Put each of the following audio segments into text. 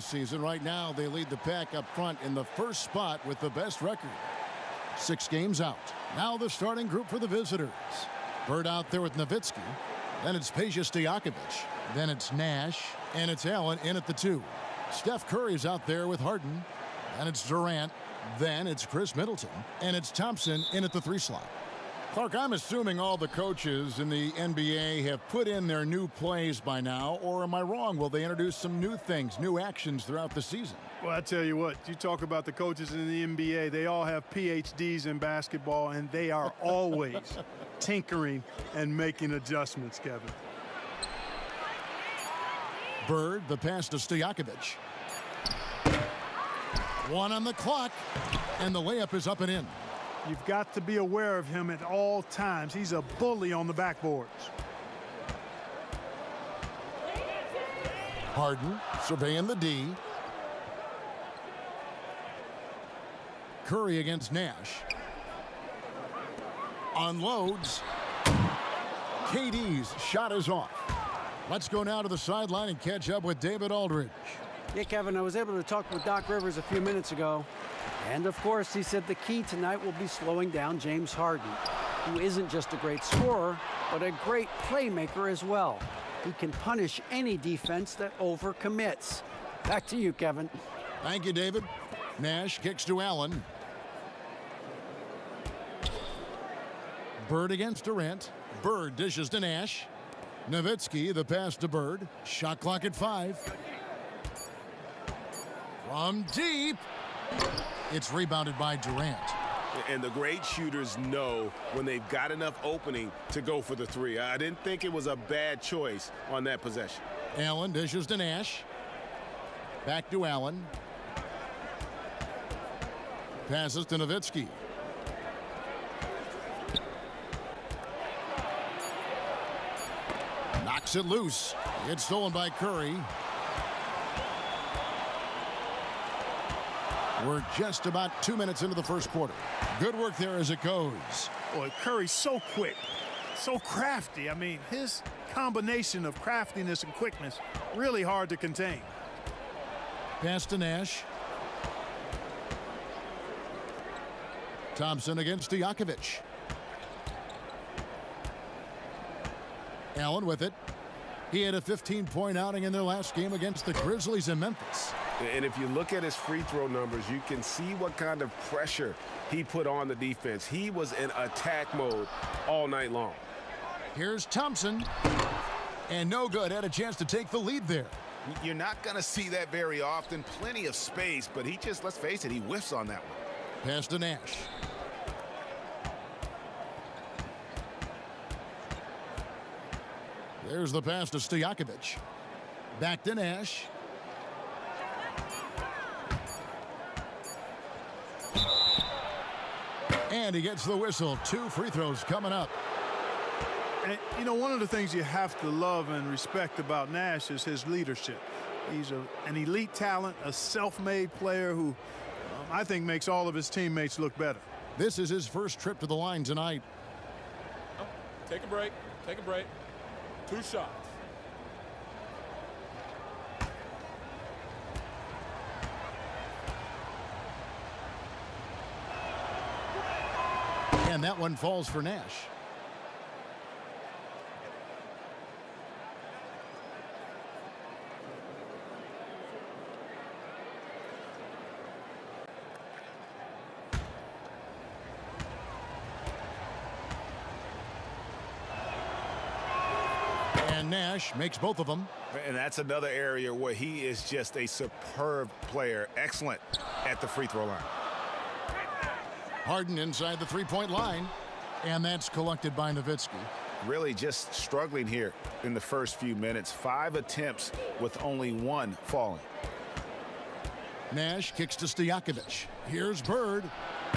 season. Right now, they lead the pack up front in the first spot with the best record. 6 games out. Now the starting group for the visitors. Bird out there with Nowitzki. Then it's Stojakovic. Then it's Nash. And it's Allen in at the 2. Steph Curry's out there with Harden. Then it's Durant. Then it's Chris Middleton. And it's Thompson in at the 3 slot. Clark, I'm assuming all the coaches in the NBA have put in their new plays by now, or am I wrong? Will they introduce some new things, new actions throughout the season? Well, I tell you what, you talk about the coaches in the NBA, they all have PhDs in basketball, and they are always tinkering and making adjustments, Kevin. Bird, the pass to Stojakovic. 1 on the clock, and the layup is up and in. You've got to be aware of him at all times. He's a bully on the backboards. Harden surveying the D. Curry against Nash. Unloads. KD's shot is off. Let's go now to the sideline and catch up with David Aldridge. Yeah, Kevin, I was able to talk with Doc Rivers a few minutes ago. And, of course, he said the key tonight will be slowing down James Harden, who isn't just a great scorer, but a great playmaker as well. He can punish any defense that overcommits. Back to you, Kevin. Thank you, David. Nash kicks to Allen. Bird against Durant. Bird dishes to Nash. Nowitzki, the pass to Bird. Shot clock at 5. From deep. It's rebounded by Durant. And the great shooters know when they've got enough opening to go for the 3. I didn't think it was a bad choice on that possession. Allen dishes to Nash. Back to Allen. Passes to Nowitzki. Knocks it loose. It's stolen by Curry. We're just about 2 minutes into the first quarter. Good work there as it goes. Boy, Curry's so quick, so crafty. I mean, his combination of craftiness and quickness, really hard to contain. Pass to Nash. Thompson against Stojakovic. Allen with it. He had a 15-point outing in their last game against the Grizzlies in Memphis. And if you look at his free throw numbers, you can see what kind of pressure he put on the defense. He was in attack mode all night long. Here's Thompson. And no good. Had a chance to take the lead there. You're not going to see that very often. Plenty of space, but he just, let's face it, he whiffs on that one. Pass to Nash. There's the pass to Stojakovic. Back to Nash. And he gets the whistle. 2 free throws coming up. And, you know, one of the things you have to love and respect about Nash is his leadership. He's an elite talent, a self-made player who I think makes all of his teammates look better. This is his first trip to the line tonight. Take a break. Take a break. 2 shots. And that one falls for Nash. And Nash makes both of them. And that's another area where he is just a superb player. Excellent at the free throw line. Harden inside the 3-point line. And that's collected by Nowitzki. Really just struggling here in the first few minutes. 5 attempts with only 1 falling. Nash kicks to Stojakovic. Here's Bird.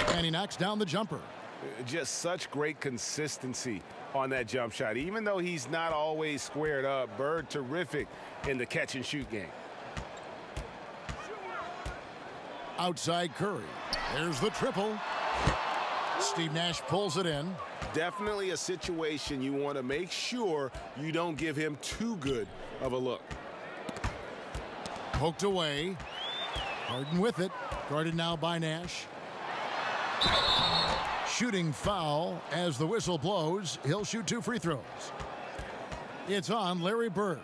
And he knocks down the jumper. Just such great consistency on that jump shot. Even though he's not always squared up, Bird terrific in the catch and shoot game. Outside Curry. There's the triple. Steve Nash pulls it in. Definitely a situation you want to make sure you don't give him too good of a look. Poked away. Harden with it. Guarded now by Nash. Shooting foul as the whistle blows. He'll shoot 2 free throws. It's on Larry Bird.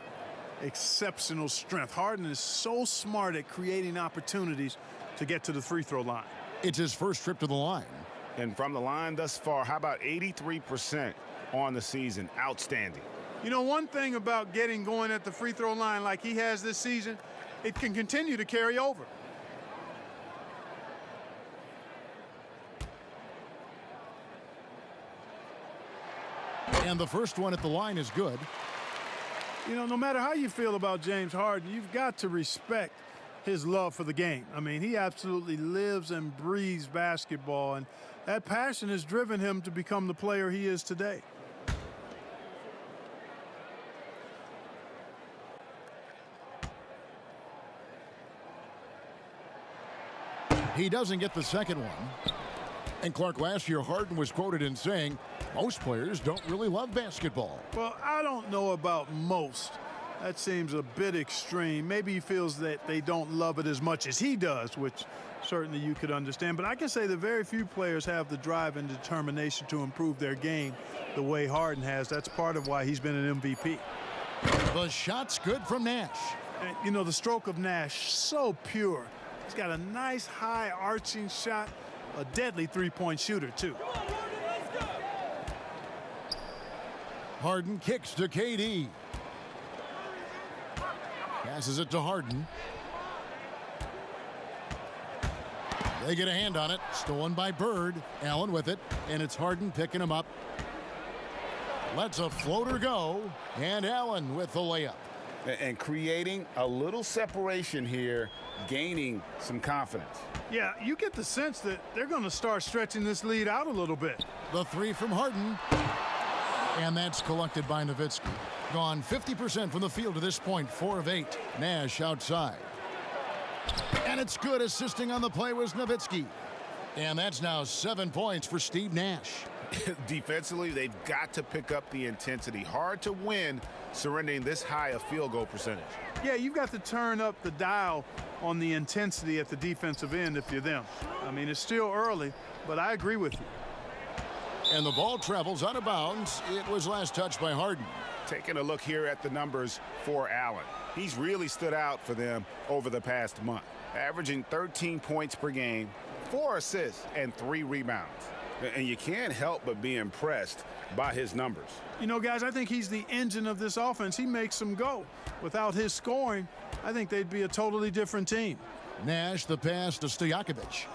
Exceptional strength. Harden is so smart at creating opportunities to get to the free throw line. It's his first trip to the line. And from the line thus far, how about 83% on the season? Outstanding. You know, one thing about getting going at the free throw line like he has this season, it can continue to carry over. And the first one at the line is good. You know, no matter how you feel about James Harden, you've got to respect his love for the game. I mean, he absolutely lives and breathes basketball, and that passion has driven him to become the player he is today. He doesn't get the second one. And Clark, last year Harden was quoted in saying, most players don't really love basketball. Well, I don't know about most. That seems a bit extreme. Maybe he feels that they don't love it as much as he does, which certainly you could understand. But I can say that very few players have the drive and determination to improve their game the way Harden has. That's part of why he's been an MVP. The shot's good from Nash. And, you know, the stroke of Nash, so pure. He's got a nice high arching shot, a deadly three-point shooter, too. Harden kicks to KD. Passes it to Harden. They get a hand on it. Stolen by Bird. Allen with it. And it's Harden picking him up. Lets a floater go. And Allen with the layup. And creating a little separation here, gaining some confidence. Yeah, you get the sense that they're going to start stretching this lead out a little bit. The three from Harden. And that's collected by Nowitzki. Gone 50% from the field to this point, 4 of 8. Nash outside. And it's good. Assisting on the play was Nowitzki. And that's now 7 points for Steve Nash. Defensively, they've got to pick up the intensity. Hard to win surrendering this high a field goal percentage. Yeah, you've got to turn up the dial on the intensity at the defensive end if you're them. I mean, it's still early, but I agree with you. And the ball travels out of bounds. It was last touched by Harden. Taking a look here at the numbers for Allen. He's really stood out for them over the past month, averaging 13 points per game, 4 assists, and 3 rebounds. And you can't help but be impressed by his numbers. You know, guys, I think he's the engine of this offense. He makes them go. Without his scoring, I think they'd be a totally different team. Nash, the pass to Stojakovic.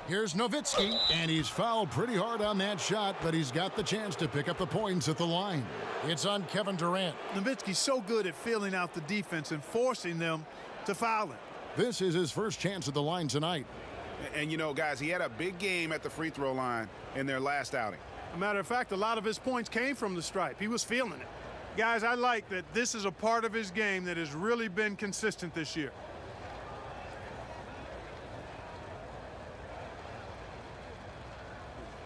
Here's Nowitzki, and he's fouled pretty hard on that shot, but he's got the chance to pick up the points at the line. It's on Kevin Durant. Nowitzki's so good at filling out the defense and forcing them to foul him. This is his first chance at the line tonight. And, you know, guys, he had a big game at the free throw line in their last outing. As a matter of fact, a lot of his points came from the stripe. He was feeling it. Guys, I like that this is a part of his game that has really been consistent this year.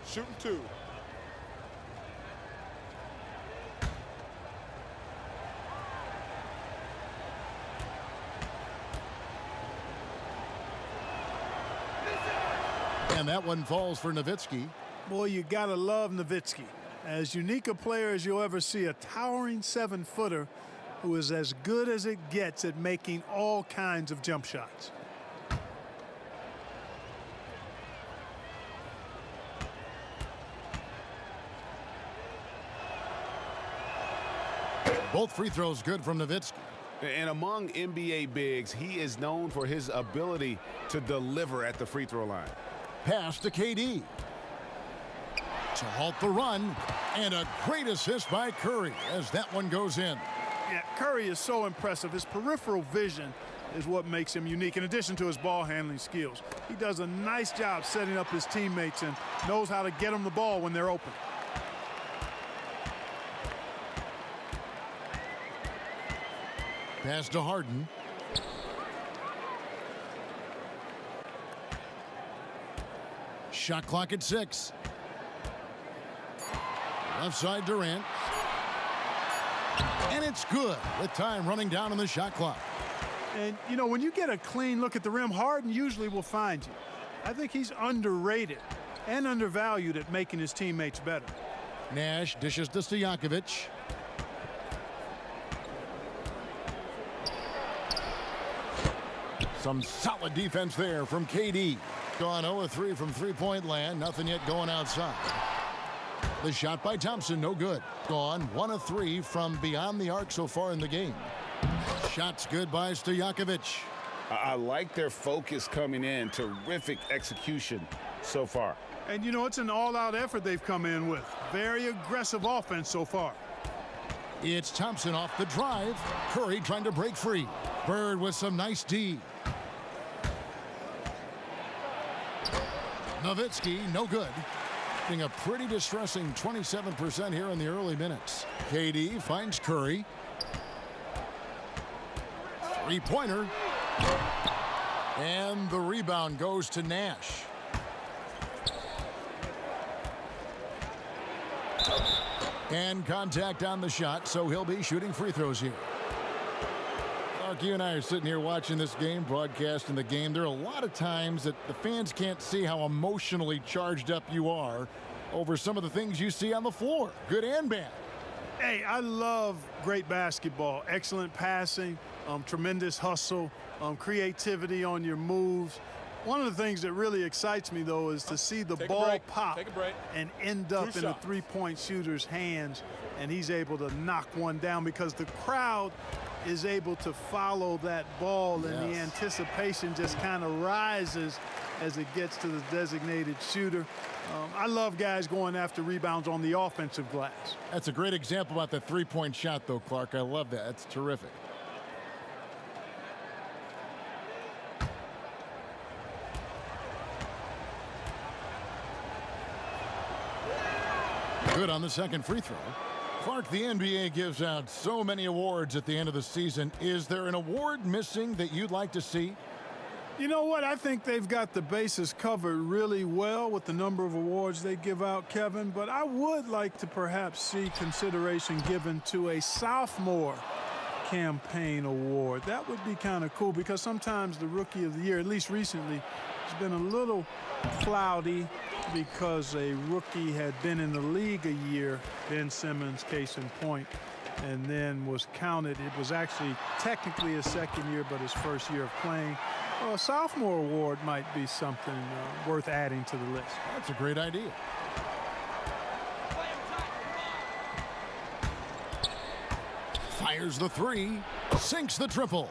Shooting 2. And that one falls for Nowitzki. Boy, you gotta love Nowitzki. As unique a player as you'll ever see, a towering 7-footer who is as good as it gets at making all kinds of jump shots. Both free throws good from Nowitzki. And among NBA bigs, he is known for his ability to deliver at the free throw line. Pass to KD. To halt the run. And a great assist by Curry as that one goes in. Yeah, Curry is so impressive. His peripheral vision is what makes him unique, in addition to his ball handling skills. He does a nice job setting up his teammates and knows how to get them the ball when they're open. Pass to Harden. Shot clock at 6. Left side Durant. And it's good with time running down on the shot clock. And, you know, when you get a clean look at the rim, Harden usually will find you. I think he's underrated and undervalued at making his teammates better. Nash dishes to Stojakovic. Some solid defense there from KD. Gone 0-3 from three-point land. Nothing yet going outside. The shot by Thompson, no good. Gone 1 of 3 from beyond the arc so far in the game. Shots good by Stojakovic. I like their focus coming in. Terrific execution so far. And, you know, it's an all-out effort they've come in with. Very aggressive offense so far. It's Thompson off the drive. Curry trying to break free. Bird with some nice D. Nowitzki, no good. Being a pretty distressing 27% here in the early minutes. KD finds Curry. Three-pointer. And the rebound goes to Nash. And contact on the shot, so he'll be shooting free throws here. Mark, you and I are sitting here watching this game, broadcasting the game. There are a lot of times that the fans can't see how emotionally charged up you are over some of the things you see on the floor, good and bad. Hey, I love great basketball. Excellent passing, tremendous hustle, creativity on your moves. One of the things that really excites me, though, is to see the ball pop and end up in a three-point shooter's hands, and he's able to knock one down because the crowd is able to follow that ball, and the anticipation just kind of rises as it gets to the designated shooter. I love guys going after rebounds on the offensive glass. That's a great example about the three-point shot, though, Clark. I love that. That's terrific. Good on the second free throw. Clark, the NBA gives out so many awards at the end of the season. Is there an award missing that you'd like to see? You know what? I think they've got the bases covered really well with the number of awards they give out, Kevin. But I would like to perhaps see consideration given to a sophomore campaign award. That would be kind of cool because sometimes the rookie of the year, at least recently, has been a little cloudy because a rookie had been in the league a year, Ben Simmons, case in point, and then was counted. It was actually technically his second year, but his first year of playing. Well, a sophomore award might be something worth adding to the list. That's a great idea. Fires the three, sinks the triple.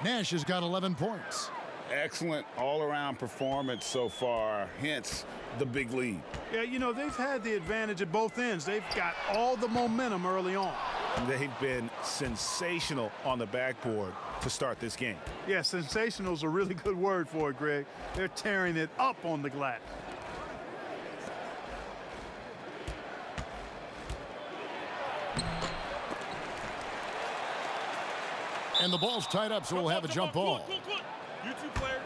Nash has got 11 points. Excellent all-around performance so far, hence the big lead. Yeah, you know, they've had the advantage at both ends. They've got all the momentum early on. They've been sensational on the backboard to start this game. Yeah, sensational is a really good word for it, Greg. They're tearing it up on the glass. And the ball's tied up, so we'll have a jump ball. You two players.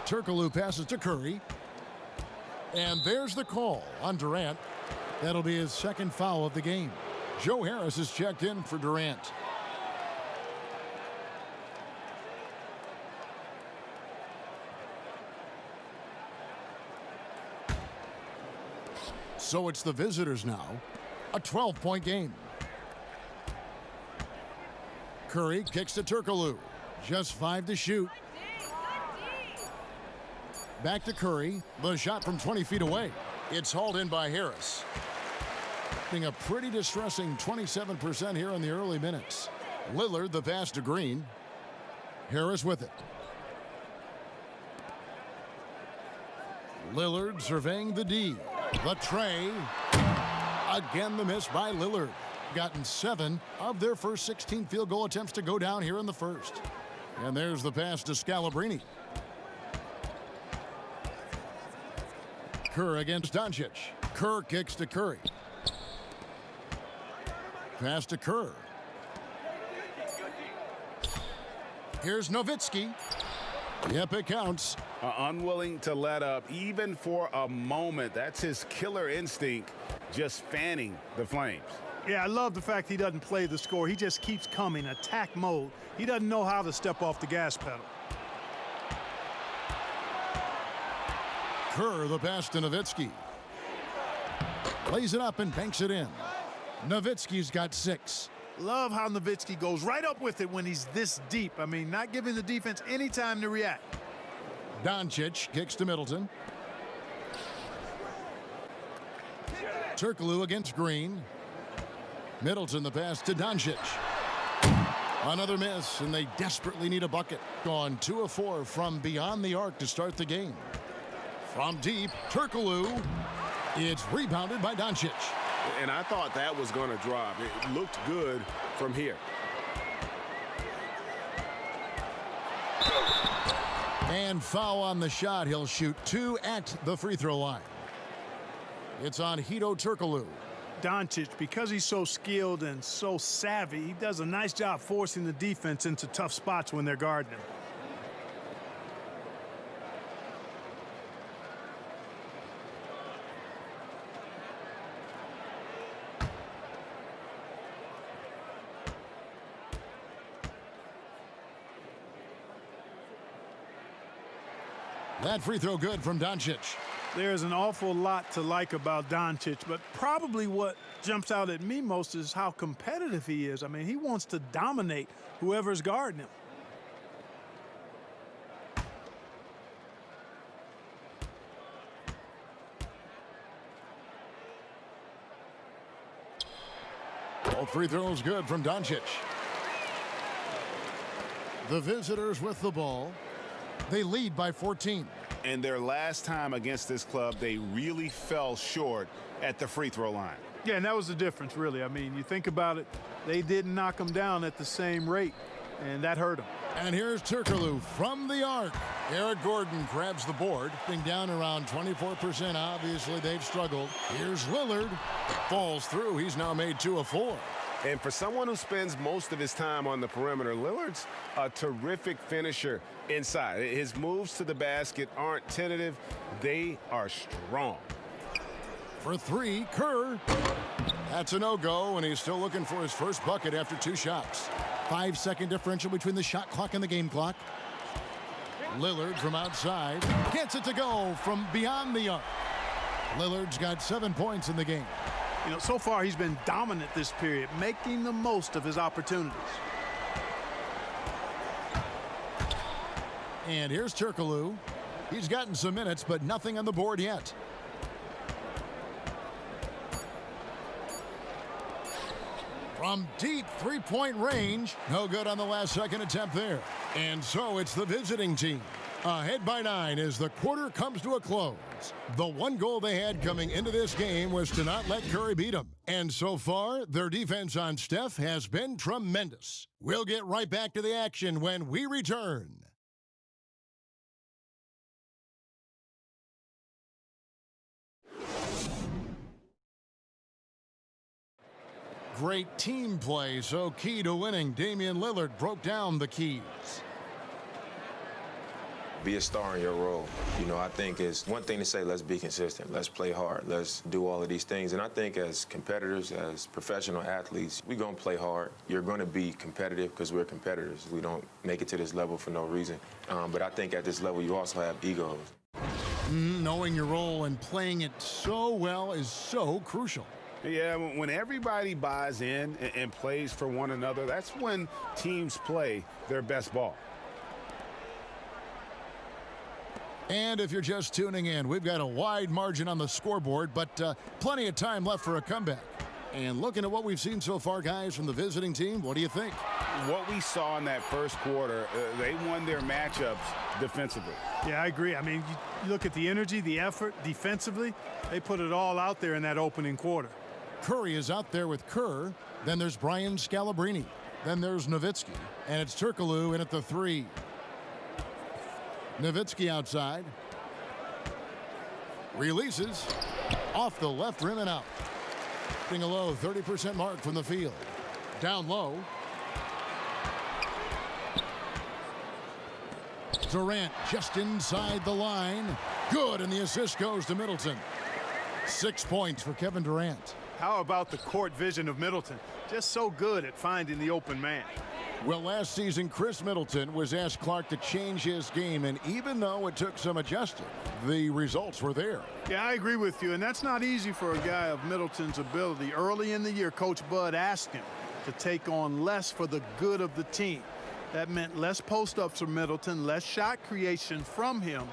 Turkoglu passes to Curry. And there's the call on Durant. That'll be his second foul of the game. Joe Harris is checked in for Durant. So it's the visitors now. A 12-point game. Curry kicks to Turkoglu. Just 5 to shoot. Back to Curry. The shot from 20 feet away. It's hauled in by Harris. Being a pretty distressing 27% here in the early minutes. Lillard the pass to Green. Harris with it. Lillard surveying the D. The tray. Again the miss by Lillard. Gotten 7 of their first 16 field goal attempts to go down here in the first. And there's the pass to Scalabrine. Kerr against Doncic. Kerr kicks to Curry. Pass to Kerr. Here's Nowitzki. Yep, it counts. Unwilling to let up even for a moment. That's his killer instinct, just fanning the flames. Yeah, I love the fact he doesn't play the score. He just keeps coming, attack mode. He doesn't know how to step off the gas pedal. Kerr, the pass to Nowitzki. Lays it up and banks it in. Nowitzki's got 6. Love how Nowitzki goes right up with it when he's this deep. I mean, not giving the defense any time to react. Doncic kicks to Middleton. Turkoglu against Green. Middleton the pass to Doncic. Another miss, and they desperately need a bucket. Gone 2 of 4 from beyond the arc to start the game. From deep, Turkoglu. It's rebounded by Doncic. And I thought that was going to drop. It looked good from here. And foul on the shot. He'll shoot 2 at the free throw line. It's on Hedo Turkoglu. Doncic, because he's so skilled and so savvy, he does a nice job forcing the defense into tough spots when they're guarding him. That free throw good from Doncic. There's an awful lot to like about Doncic, but probably what jumps out at me most is how competitive he is. I mean, he wants to dominate whoever's guarding him. All free throws good from Doncic. The visitors with the ball. They lead by 14. And their last time against this club, they really fell short at the free throw line. Yeah, and that was the difference, really. I mean, you think about it, they didn't knock him down at the same rate, and that hurt him. And here's Turkoglu from the arc. Eric Gordon grabs the board. Being down around 24%. Obviously, they've struggled. Here's Lillard. Falls through. He's now made 2 of 4. And for someone who spends most of his time on the perimeter, Lillard's a terrific finisher inside. His moves to the basket aren't tentative. They are strong. For 3, Kerr. That's a no-go, and he's still looking for his first bucket after 2 shots. 5-second differential between the shot clock and the game clock. Lillard from outside gets it to go from beyond the arc. Lillard's got 7 points in the game. You know, so far he's been dominant this period, making the most of his opportunities. And here's Turkoglu. He's gotten some minutes, but nothing on the board yet. From deep three-point range, no good on the last second attempt there. And so it's the visiting team. Ahead by 9 as the quarter comes to a close. The one goal they had coming into this game was to not let Curry beat them. And so far, their defense on Steph has been tremendous. We'll get right back to the action when we return. Great team play, so key to winning. Damian Lillard broke down the keys. Be a star in your role. You know, I think it's one thing to say, let's be consistent, let's play hard, let's do all of these things. And I think as competitors, as professional athletes, we're going to play hard. You're going to be competitive because we're competitors. We don't make it to this level for no reason. But I think at this level, you also have egos. Knowing your role and playing it so well is so crucial. Yeah, when everybody buys in and plays for one another, that's when teams play their best ball. And if you're just tuning in, we've got a wide margin on the scoreboard, but plenty of time left for a comeback. And looking at what we've seen so far, guys, from the visiting team, what do you think? What we saw in that first quarter, they won their matchups defensively. Yeah, I agree. I mean, you look at the energy, the effort defensively, they put it all out there in that opening quarter. Curry is out there with Kerr. Then there's Brian Scalabrine. Then there's Nowitzki. And it's Turkoglu in at the 3. Nowitzki outside. Releases. Off the left rim and out. Getting a low 30% mark from the field. Down low. Durant just inside the line. Good, and the assist goes to Middleton. 6 points for Kevin Durant. How about the court vision of Middleton? Just so good at finding the open man. Well, last season, Chris Middleton was asked Clark to change his game, and even though it took some adjusting, the results were there. Yeah, I agree with you, and that's not easy for a guy of Middleton's ability. Early in the year, Coach Bud asked him to take on less for the good of the team. That meant less post-ups for Middleton, less shot creation from him,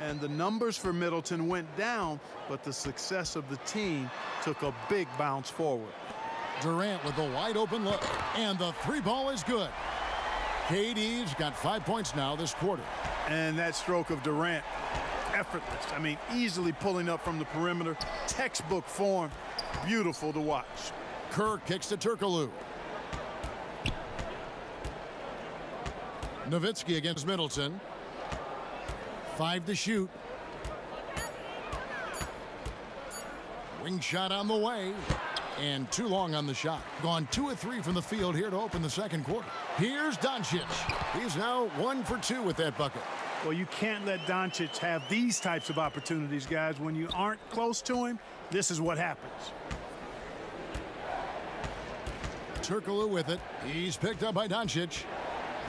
and the numbers for Middleton went down, but the success of the team took a big bounce forward. Durant with a wide open look, and the three ball is good. KD's got 5 points now this quarter. And that stroke of Durant, effortless. I mean, easily pulling up from the perimeter, textbook form, beautiful to watch. Kerr kicks to Turkoglu. Nowitzki against Middleton. 5 to shoot. Wing shot on the way. And too long on the shot. Gone 2 of 3 from the field here to open the second quarter. Here's Doncic. He's now 1 for 2 with that bucket. Well, you can't let Doncic have these types of opportunities, guys. When you aren't close to him, this is what happens. Turkoglu with it. He's picked up by Doncic.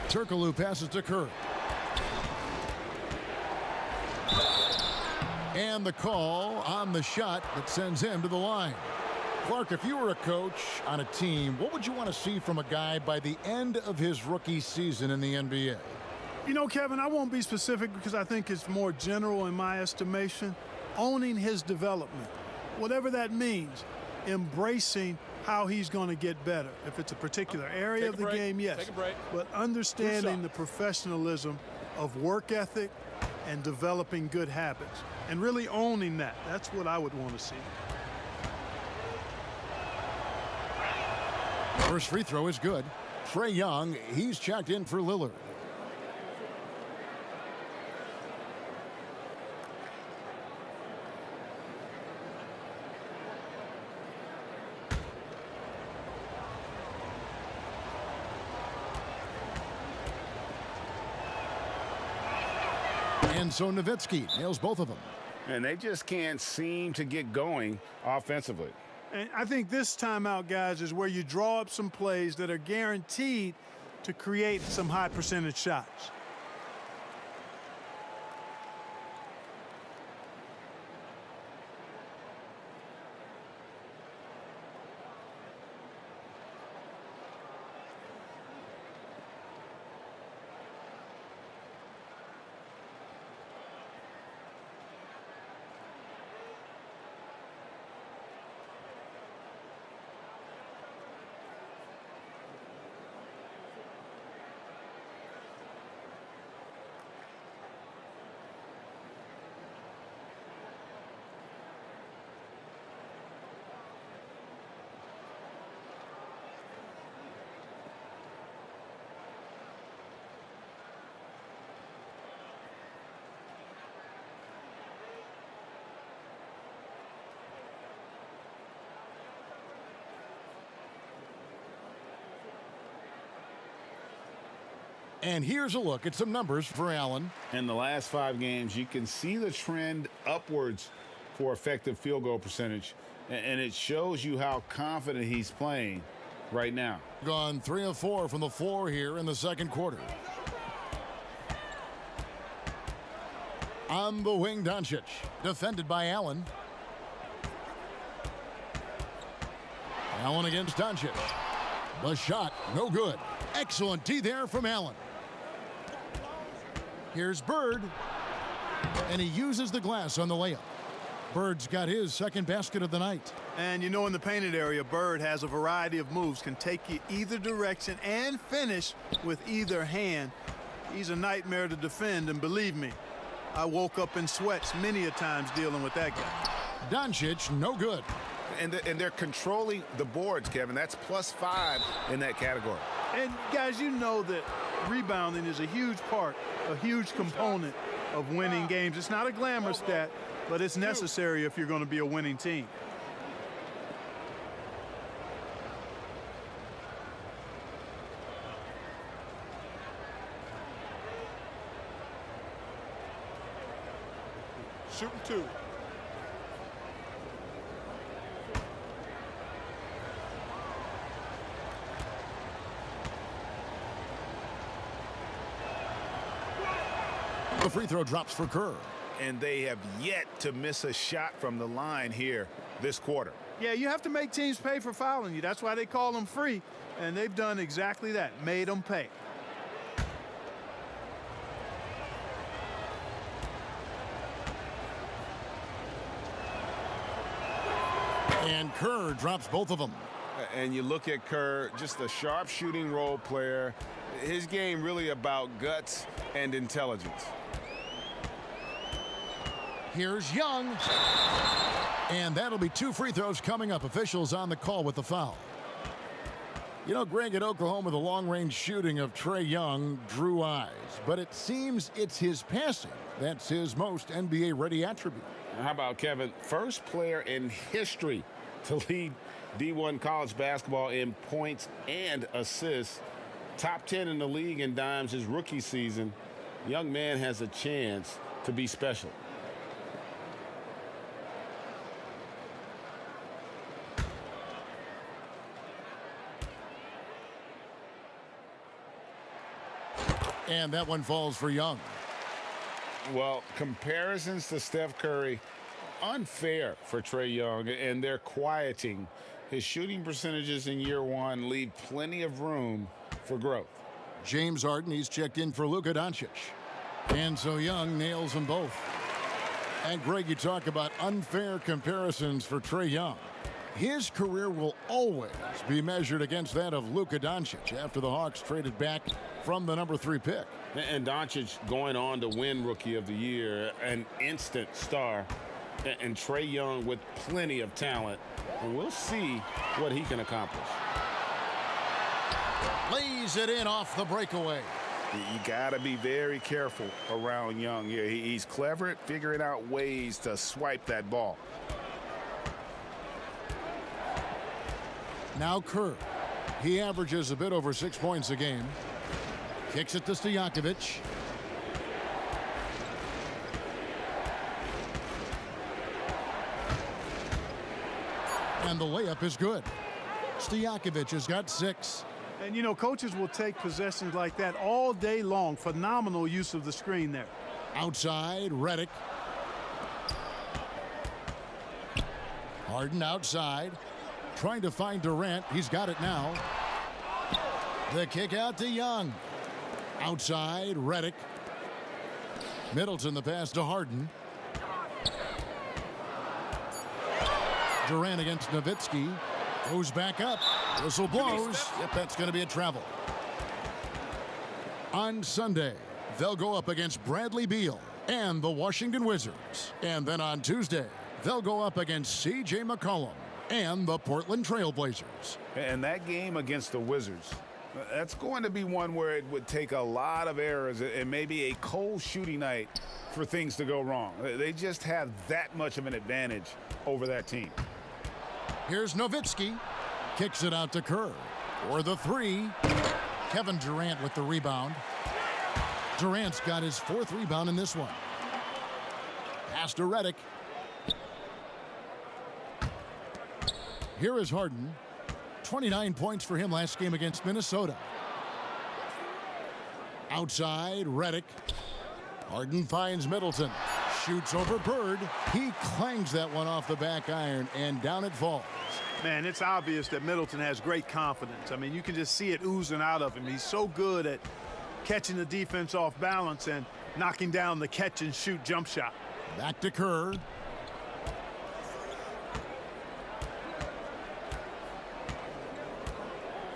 Turkoglu passes to Kerr. And the call on the shot that sends him to the line. Clark, if you were a coach on a team, what would you want to see from a guy by the end of his rookie season in the NBA? You know, Kevin, I won't be specific because I think it's more general in my estimation. Owning his development, whatever that means, embracing how he's going to get better. If it's a particular area of the game, yes. Take a break. But understanding the professionalism of work ethic and developing good habits and really owning that. That's what I would want to see. First free throw is good. Trae Young, he's checked in for Lillard. And so Nowitzki nails both of them. And they just can't seem to get going offensively. And I think this timeout, guys, is where you draw up some plays that are guaranteed to create some high percentage shots. And here's a look at some numbers for Allen. In the last 5 games, you can see the trend upwards for effective field goal percentage, and it shows you how confident he's playing right now. Gone 3 of 4 from the floor here in the second quarter. On the wing, Doncic, defended by Allen. Allen against Doncic. The shot, no good. Excellent D there from Allen. Here's Bird, and he uses the glass on the layup. Bird's got his second basket of the night. And you know, in the painted area, Bird has a variety of moves, can take you either direction and finish with either hand. He's a nightmare to defend, and believe me, I woke up in sweats many a times dealing with that guy. Doncic, no good. And they're controlling the boards, Kevin. That's +5 in that category. And guys, you know that rebounding is a huge part, a huge component of winning games. It's not a glamour stat, but it's necessary if you're going to be a winning team. Shooting 2. The free throw drops for Kerr. And they have yet to miss a shot from the line here this quarter. Yeah, you have to make teams pay for fouling you. That's why they call them free. And they've done exactly that, made them pay. And Kerr drops both of them. And you look at Kerr, just a sharp shooting role player. His game really about guts and intelligence. Here's Young. And that'll be 2 free throws coming up. Officials on the call with the foul. You know, Greg, at Oklahoma, the long-range shooting of Trae Young drew eyes. But it seems it's his passing that's his most NBA-ready attribute. How about Kevin? First player in history to lead D1 college basketball in points and assists. Top 10 in the league in dimes his rookie season. Young man has a chance to be special. And that one falls for Young. Well, comparisons to Steph Curry, unfair for Trae Young, and they're quieting. His shooting percentages in year one leave plenty of room for growth. James Harden, he's checked in for Luka Doncic. And so Young nails them both. And Greg, you talk about unfair comparisons for Trae Young. His career will always be measured against that of Luka Doncic after the Hawks traded back from the number 3 pick. And Doncic going on to win Rookie of the Year, an instant star. And Trae Young with plenty of talent. And we'll see what he can accomplish. Lays it in off the breakaway. You got to be very careful around Young here. He's clever at figuring out ways to swipe that ball. Now Kerr. He averages a bit over 6 points a game. Kicks it to Stojakovic. And the layup is good. Stojakovic has got 6. And, you know, coaches will take possessions like that all day long. Phenomenal use of the screen there. Outside, Redick. Harden outside. Trying to find Durant. He's got it now. The kick out to Young. Outside, Redick. Middleton the pass to Harden. Durant against Nowitzki. Goes back up. Whistle blows. Yep, that's going to be a travel. On Sunday, they'll go up against Bradley Beal and the Washington Wizards. And then on Tuesday, they'll go up against C.J. McCollum and the Portland Trail Blazers. And that game against the Wizards, that's going to be one where it would take a lot of errors and maybe a cold shooting night for things to go wrong. They just have that much of an advantage over that team. Here's Nowitzki. Kicks it out to Kerr. For the 3. Kevin Durant with the rebound. Durant's got his 4th rebound in this one. Pass to Redick. Here is Harden. 29 points for him last game against Minnesota. Outside, Redick. Harden finds Middleton. Shoots over Bird. He clangs that one off the back iron, and down it falls. Man, it's obvious that Middleton has great confidence. I mean, you can just see it oozing out of him. He's so good at catching the defense off balance and knocking down the catch-and-shoot jump shot. Back to Kerr.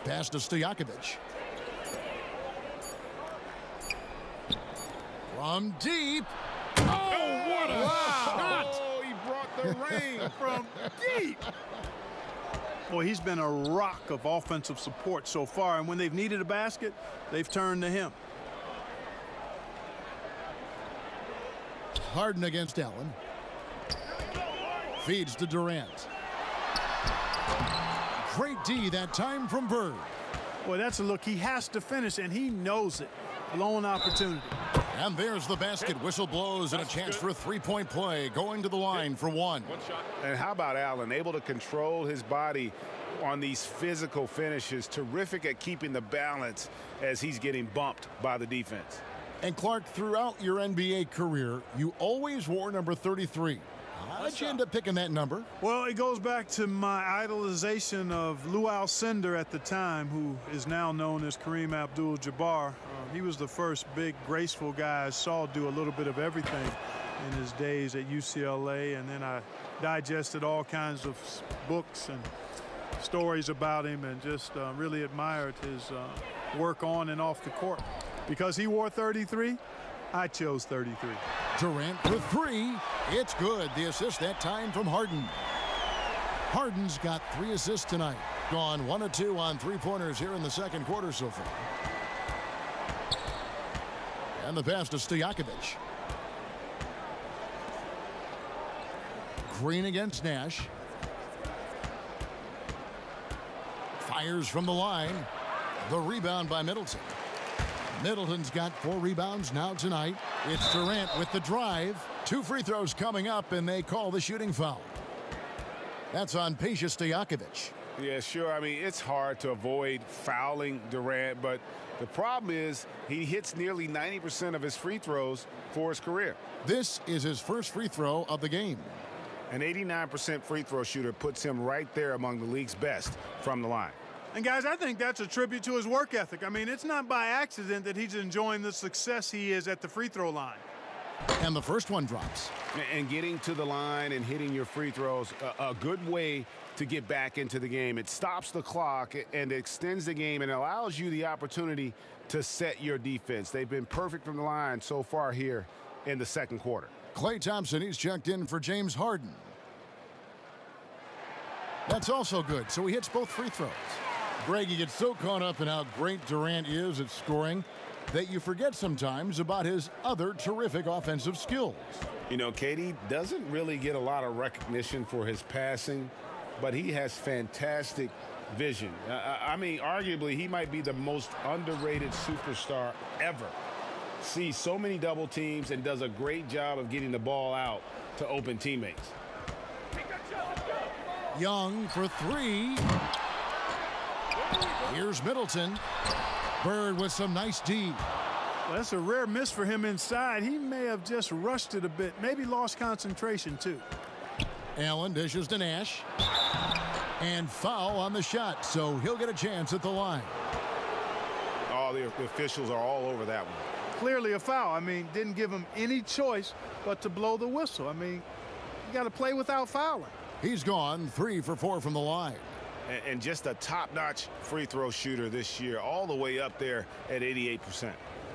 Pass to Stojakovic. From deep. Oh, what a shot! Oh, he brought the rain from deep. Well, he's been a rock of offensive support so far, and when they've needed a basket, they've turned to him. Harden against Allen. Feeds to Durant. Great D that time from Bird. Boy, that's a look he has to finish, and he knows it. Blown opportunity. And there's the basket. Whistle blows and a chance for a three-point play. Going to the line for one. One shot. And how about Allen, able to control his body on these physical finishes. Terrific at keeping the balance as he's getting bumped by the defense. And Clark, throughout your NBA career, you always wore number 33. How did you end up picking that number? Well, it goes back to my idolization of Lou Alcindor at the time, who is now known as Kareem Abdul-Jabbar. He was the first big, graceful guy I saw do a little bit of everything in his days at UCLA, and then I digested all kinds of books and stories about him and just really admired his work on and off the court. Because he wore 33, I chose 33. Durant for three. It's good. The assist that time from Harden. Harden's got 3 assists tonight. Gone 1 of 2 on three-pointers here in the second quarter so far. And the pass to Stojakovic. Green against Nash. Fires from the line. The rebound by Middleton. Middleton's got 4 rebounds now tonight. It's Durant with the drive. 2 free throws coming up, and they call the shooting foul. That's on Stojakovic. Yeah, sure. I mean, it's hard to avoid fouling Durant, but the problem is he hits nearly 90% of his free throws for his career. This is his first free throw of the game. An 89% free throw shooter puts him right there among the league's best from the line. And, guys, I think that's a tribute to his work ethic. I mean, it's not by accident that he's enjoying the success he is at the free throw line. And the first one drops. And getting to the line and hitting your free throws, a good way to get back into the game. It stops the clock and extends the game and allows you the opportunity to set your defense. They've been perfect from the line so far here in the second quarter. Klay Thompson, he's checked in for James Harden. That's also good, so he hits both free throws. Greg, you get so caught up in how great Durant is at scoring that you forget sometimes about his other terrific offensive skills. You know, KD doesn't really get a lot of recognition for his passing, but he has fantastic vision. I mean, arguably, he might be the most underrated superstar ever. Sees so many double teams and does a great job of getting the ball out to open teammates. Young for 3. Here's Middleton. Bird with some nice D. Well, that's a rare miss for him inside. He may have just rushed it a bit, maybe lost concentration too. Allen dishes to Nash. And foul on the shot, so he'll get a chance at the line. Oh, the officials are all over that one. Clearly a foul. I mean, didn't give him any choice but to blow the whistle. I mean, you got to play without fouling. He's gone 3 for 4 from the line. And just a top-notch free throw shooter this year, all the way up there at 88%.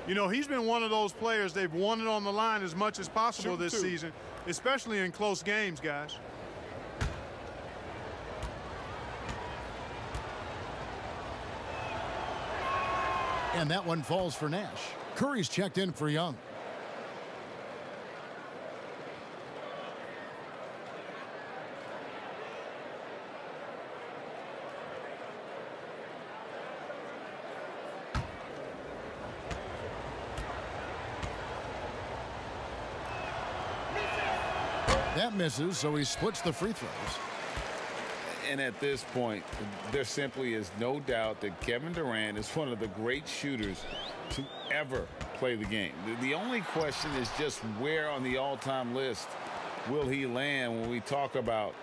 You know, he's been one of those players they've wanted on the line as much as possible this season, especially in close games, guys. And that one falls for Nash. Curry's checked in for Young. That misses, so he splits the free throws. And at this point, there simply is no doubt that Kevin Durant is one of the great shooters to ever play the game. The only question is just where on the all-time list will he land when we talk about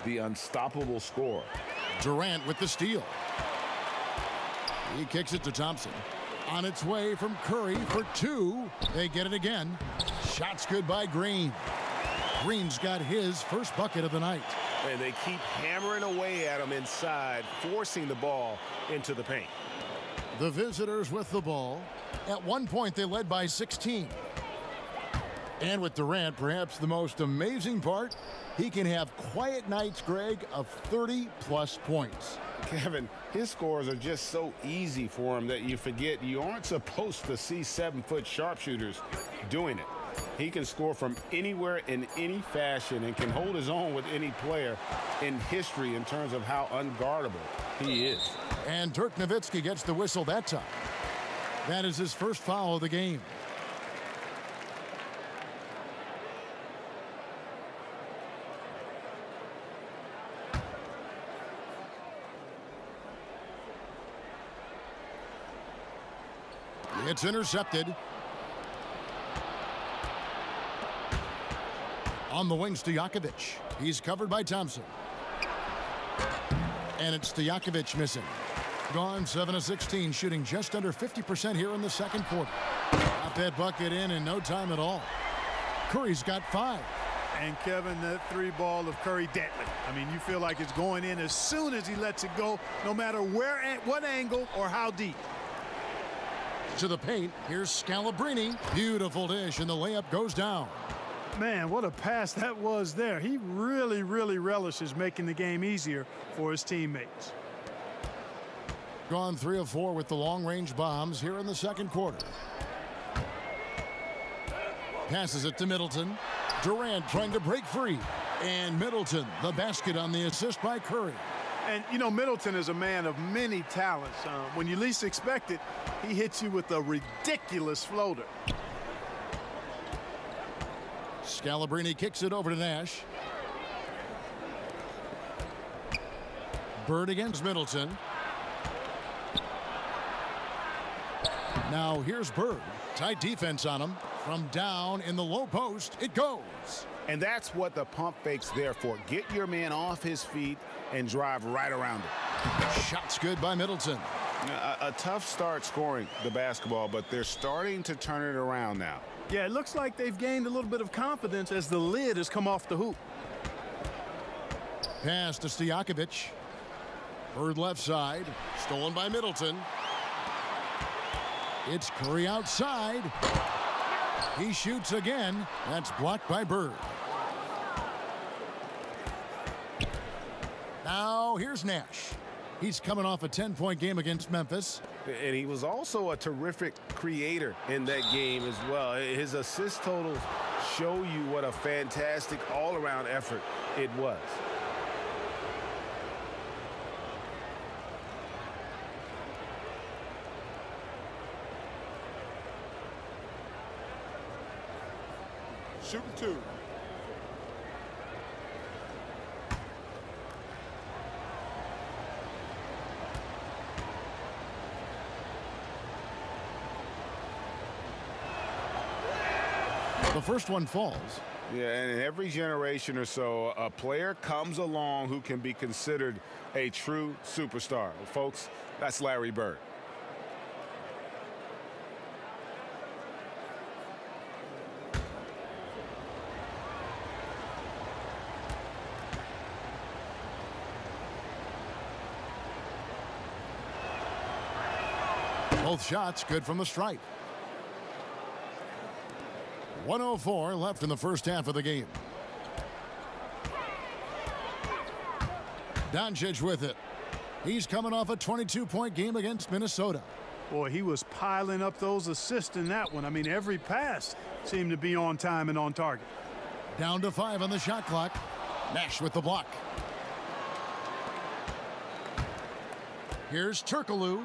the unstoppable scorer. Durant with the steal. He kicks it to Thompson. On its way from Curry for 2. They get it again. Shot's good by Green. Green's got his first bucket of the night. And they keep hammering away at him inside, forcing the ball into the paint. The visitors with the ball. At one point, they led by 16. And with Durant, perhaps the most amazing part, he can have quiet nights, Greg, of 30-plus points. Kevin, his scores are just so easy for him that you forget you aren't supposed to see 7-foot sharpshooters doing it. He can score from anywhere in any fashion and can hold his own with any player in history in terms of how unguardable he is. And Dirk Nowitzki gets the whistle that time. That is his first foul of the game. It's intercepted. On the wing, Stojakovic. He's covered by Thompson. And it's Stojakovic missing. Gone 7 of 16, shooting just under 50% here in the second quarter. Got that bucket in no time at all. Curry's got 5. And Kevin, that 3 ball of Curry, deadly. I mean, you feel like it's going in as soon as he lets it go, no matter where, at what angle, or how deep. To the paint, here's Scalabrine. Beautiful dish, and the layup goes down. Man, what a pass that was there. He really, really relishes making the game easier for his teammates. Gone 3 of 4 with the long-range bombs here in the second quarter. Passes it to Middleton. Durant trying to break free. And Middleton, the basket on the assist by Curry. And, you know, Middleton is a man of many talents. When you least expect it, he hits you with a ridiculous floater. Scalabrine kicks it over to Nash. Bird against Middleton. Now here's Bird. Tight defense on him. From down in the low post, it goes. And that's what the pump fake's there for. Get your man off his feet and drive right around it. Shot's good by Middleton. A tough start scoring the basketball, but they're starting to turn it around now. Yeah, it looks like they've gained a little bit of confidence as the lid has come off the hoop. Pass to Stojakovic. Bird left side. Stolen by Middleton. It's Curry outside. He shoots again. That's blocked by Bird. Now here's Nash. He's coming off a 10-point game against Memphis. And he was also a terrific creator in that game as well. His assist totals show you what a fantastic all-around effort it was. Shooting 2. The first one falls. Yeah, and in every generation or so, a player comes along who can be considered a true superstar. Well, folks, that's Larry Bird. Both shots good from the stripe. 1:04 left in the first half of the game. Doncic with it. He's coming off a 22-point game against Minnesota. Boy, he was piling up those assists in that one. I mean, every pass seemed to be on time and on target. Down to 5 on the shot clock. Nash with the block. Here's Turkoglu.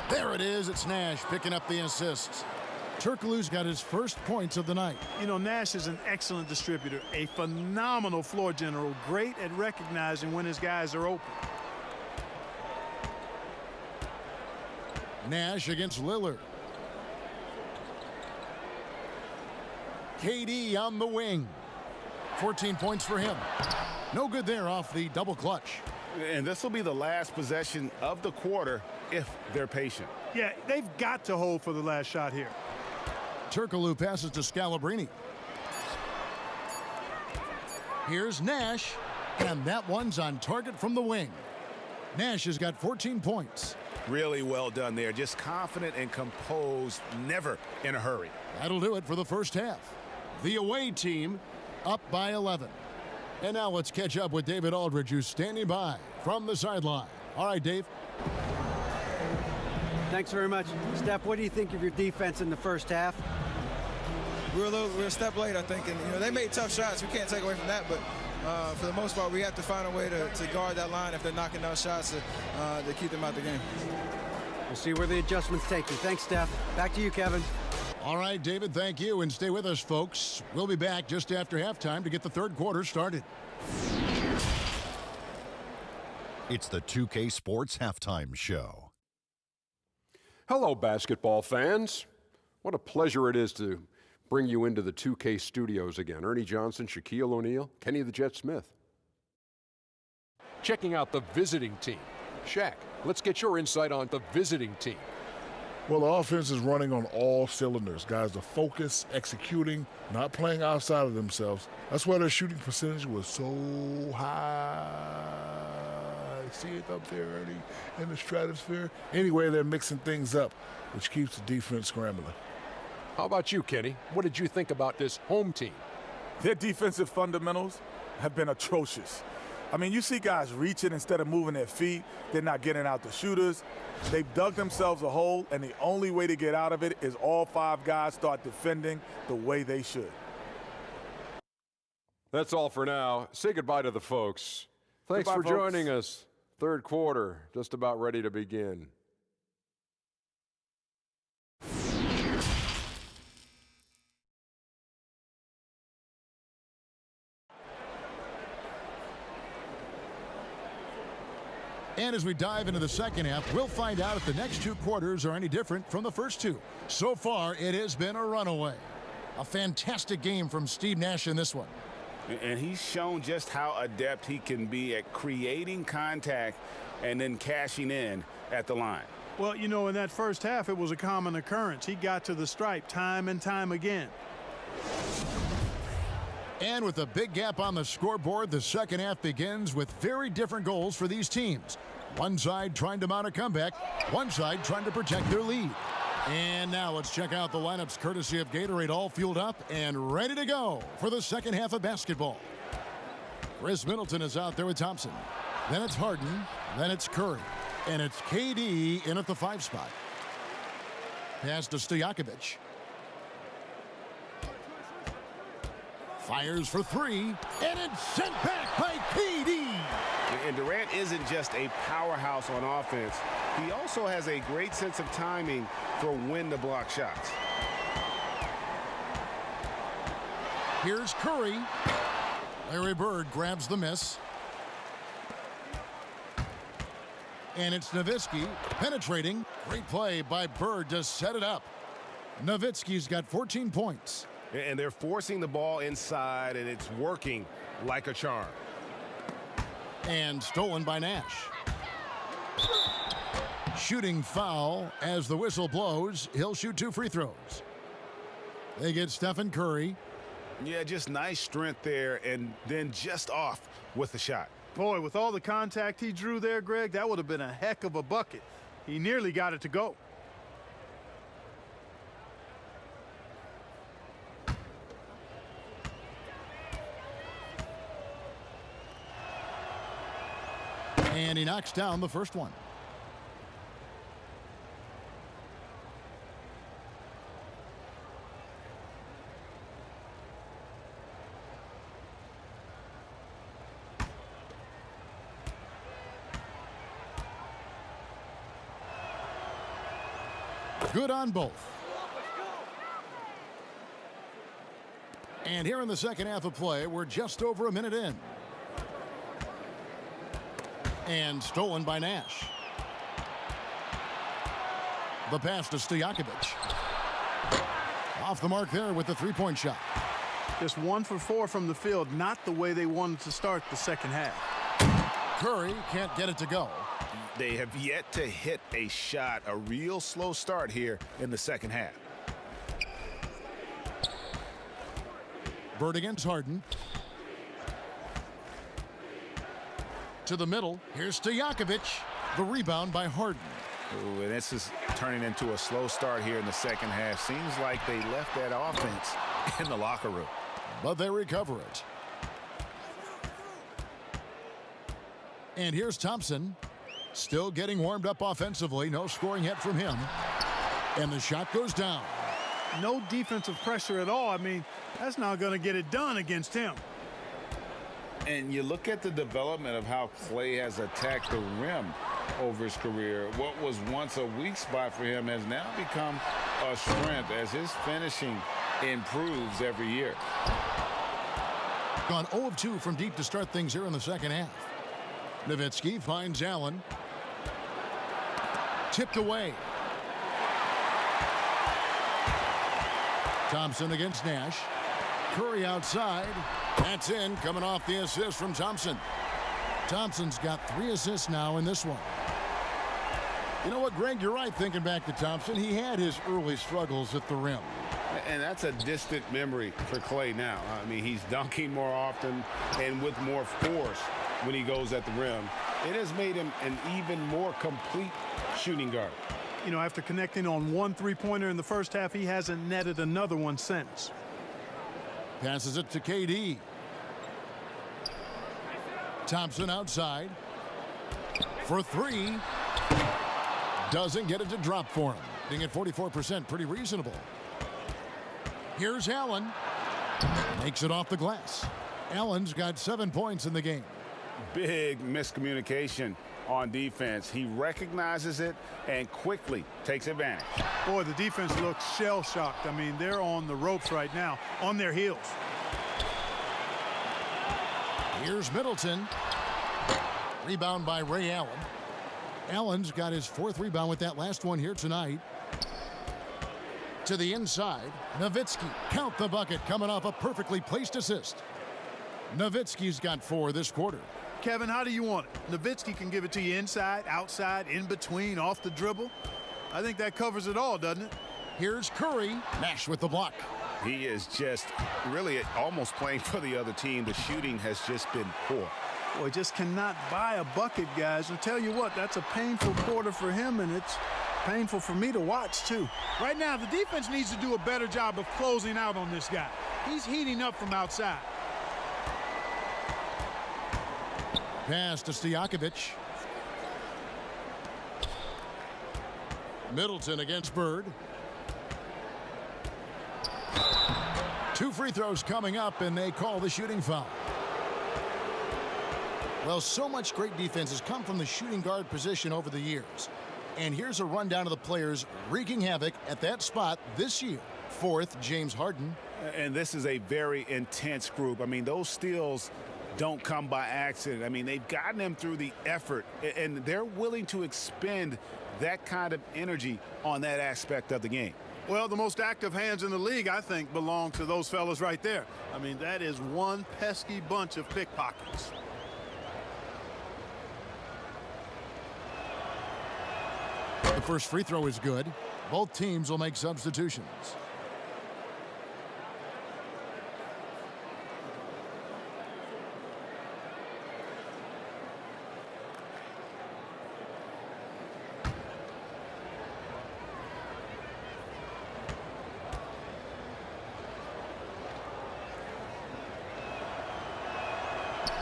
There it is. It's Nash picking up the assists. Turkoglu's got his first points of the night. You know, Nash is an excellent distributor, a phenomenal floor general, great at recognizing when his guys are open. Nash against Lillard. KD on the wing. 14 points for him. No good there off the double clutch. And this will be the last possession of the quarter if they're patient. Yeah, they've got to hold for the last shot here. Turkoglu passes to Scalabrine. Here's Nash, and that one's on target from the wing. Nash has got 14 points. Really well done there. Just confident and composed, never in a hurry. That'll do it for the first half. The away team up by 11. And now let's catch up with David Aldridge, who's standing by from the sideline. All right, Dave. Thanks very much. Steph, what do you think of your defense in the first half? We're a step late, I think, and they made tough shots. We can't take away from that, but for the most part, we have to find a way to guard that line if they're knocking down shots to keep them out the game. We'll see where the adjustments take you. Thanks, Steph. Back to you, Kevin. All right, David, thank you, and stay with us, folks. We'll be back just after halftime to get the third quarter started. It's the 2K Sports Halftime Show. Hello, basketball fans. What a pleasure it is to bring you into the 2K studios again. Ernie Johnson, Shaquille O'Neal, Kenny the Jet Smith. Checking out the visiting team. Shaq, let's get your insight on the visiting team. Well, the offense is running on all cylinders. Guys are focused, executing, not playing outside of themselves. That's why their shooting percentage was so high. See it up there, Ernie, in the stratosphere? Anyway, they're mixing things up, which keeps the defense scrambling. How about you, Kenny? What did you think about this home team? Their defensive fundamentals have been atrocious. I mean, you see guys reaching instead of moving their feet. They're not getting out the shooters. They've dug themselves a hole, and the only way to get out of it is all 5 guys start defending the way they should. That's all for now. Say goodbye to the folks. Thanks Goodbye, for folks. joining us. Third quarter, just about ready to begin. And as we dive into the second half, we'll find out if the next 2 quarters are any different from the first 2. So far, it has been a runaway. A fantastic game from Steve Nash in this one. And he's shown just how adept he can be at creating contact and then cashing in at the line. Well, you know, in that first half, it was a common occurrence. He got to the stripe time and time again. And with a big gap on the scoreboard, the second half begins with very different goals for these teams. One side trying to mount a comeback, one side trying to protect their lead. And now let's check out the lineups courtesy of Gatorade, all fueled up and ready to go for the second half of basketball. Chris Middleton is out there with Thompson. Then it's Harden. Then it's Curry. And it's KD in at the 5 spot. Pass to Stojakovic. Fires for 3. And it's sent back by KD. And Durant isn't just a powerhouse on offense. He also has a great sense of timing for when to block shots. Here's Curry. Larry Bird grabs the miss. And it's Nowitzki penetrating. Great play by Bird to set it up. Nowitzki's got 14 points. And they're forcing the ball inside, and it's working like a charm. And stolen by Nash. Shooting foul as the whistle blows. He'll shoot 2 free throws. They get Stephen Curry. Yeah, just nice strength there, and then just off with the shot. Boy, with all the contact he drew there, Greg, that would have been a heck of a bucket. He nearly got it to go. And he knocks down the first one. Good on both. And here in the second half of play, we're just over a minute in. And stolen by Nash. The pass to Stojakovic. Off the mark there with the 3-point shot. Just 1 for 4 from the field, not the way they wanted to start the second half. Curry can't get it to go. They have yet to hit a shot, a real slow start here in the second half. Bird against Harden. To the middle. Here's Stojakovic. The rebound by Harden. Ooh, and this is turning into a slow start here in the second half. Seems like they left that offense in the locker room. But they recover it. And here's Thompson. Still getting warmed up offensively. No scoring yet from him. And the shot goes down. No defensive pressure at all. I mean, that's not going to get it done against him. And you look at the development of how Clay has attacked the rim over his career. What was once a weak spot for him has now become a strength as his finishing improves every year. Gone 0 of 2 from deep to start things here in the second half. Nowitzki finds Allen. Tipped away. Thompson against Nash. Curry outside. That's in, coming off the assist from Thompson. Thompson's got 3 assists now in this one. You know what, Greg? You're right thinking back to Thompson. He had his early struggles at the rim. And that's a distant memory for Klay now. I mean, he's dunking more often and with more force when he goes at the rim. It has made him an even more complete shooting guard. You know, after connecting on 1 3-pointer in the first half, he hasn't netted another one since. Passes it to KD. Thompson outside. For 3. Doesn't get it to drop for him. Being at 44%, pretty reasonable. Here's Allen. Makes it off the glass. Allen's got 7 points in the game. Big miscommunication on defense. He recognizes it and quickly takes advantage. Boy, the defense looks shell-shocked. I mean, they're on the ropes right now, on their heels. Here's Middleton. Rebound by Ray Allen. Allen's got his 4th rebound with that last one here tonight. To the inside, Nowitzki. Count the bucket, coming off a perfectly placed assist. Nowitzki's got 4 this quarter. Kevin, how do you want it? Nowitzki can give it to you inside, outside, in between, off the dribble. I think that covers it all, doesn't it? Here's Curry. Nash with the block. He is just really almost playing for the other team. The shooting has just been poor. Boy, just cannot buy a bucket, guys. And tell you what, that's a painful quarter for him, and it's painful for me to watch, too. Right now, the defense needs to do a better job of closing out on this guy. He's heating up from outside. Pass to Stojakovic. Middleton against Bird. 2 free throws coming up, and they call the shooting foul. Well, so much great defense has come from the shooting guard position over the years. And here's a rundown of the players wreaking havoc at that spot this year. 4th, James Harden. And this is a very intense group. I mean, those steals don't come by accident. I mean, they've gotten them through the effort, and they're willing to expend that kind of energy on that aspect of the game. Well, the most active hands in the league, I think, belong to those fellas right there. I mean, that is one pesky bunch of pickpockets. The first free throw is good. Both teams will make substitutions.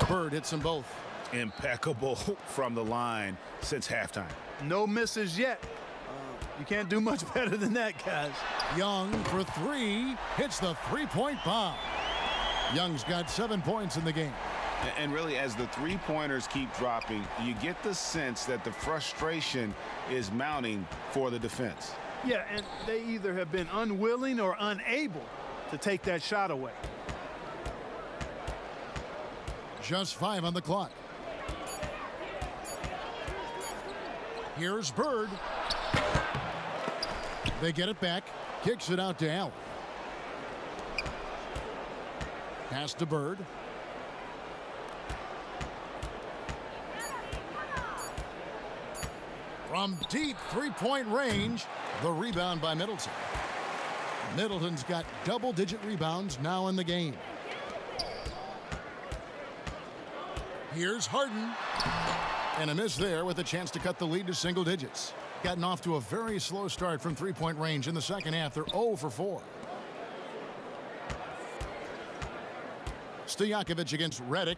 Bird hits them both. Impeccable from the line since halftime. No misses yet. You can't do much better than that, guys. Young for 3. Hits the 3-point bomb. Young's got 7 points in the game. And really, as the 3-pointers keep dropping, you get the sense that the frustration is mounting for the defense. Yeah, and they either have been unwilling or unable to take that shot away. Just 5 on the clock. Here's Bird. They get it back. Kicks it out to Allen. Pass to Bird. From deep 3-point range, the rebound by Middleton. Middleton's got double-digit rebounds now in the game. Here's Harden. And a miss there with a chance to cut the lead to single digits. Gotten off to a very slow start from 3-point range in the second half. They're 0 for 4. Stojakovic against Redick.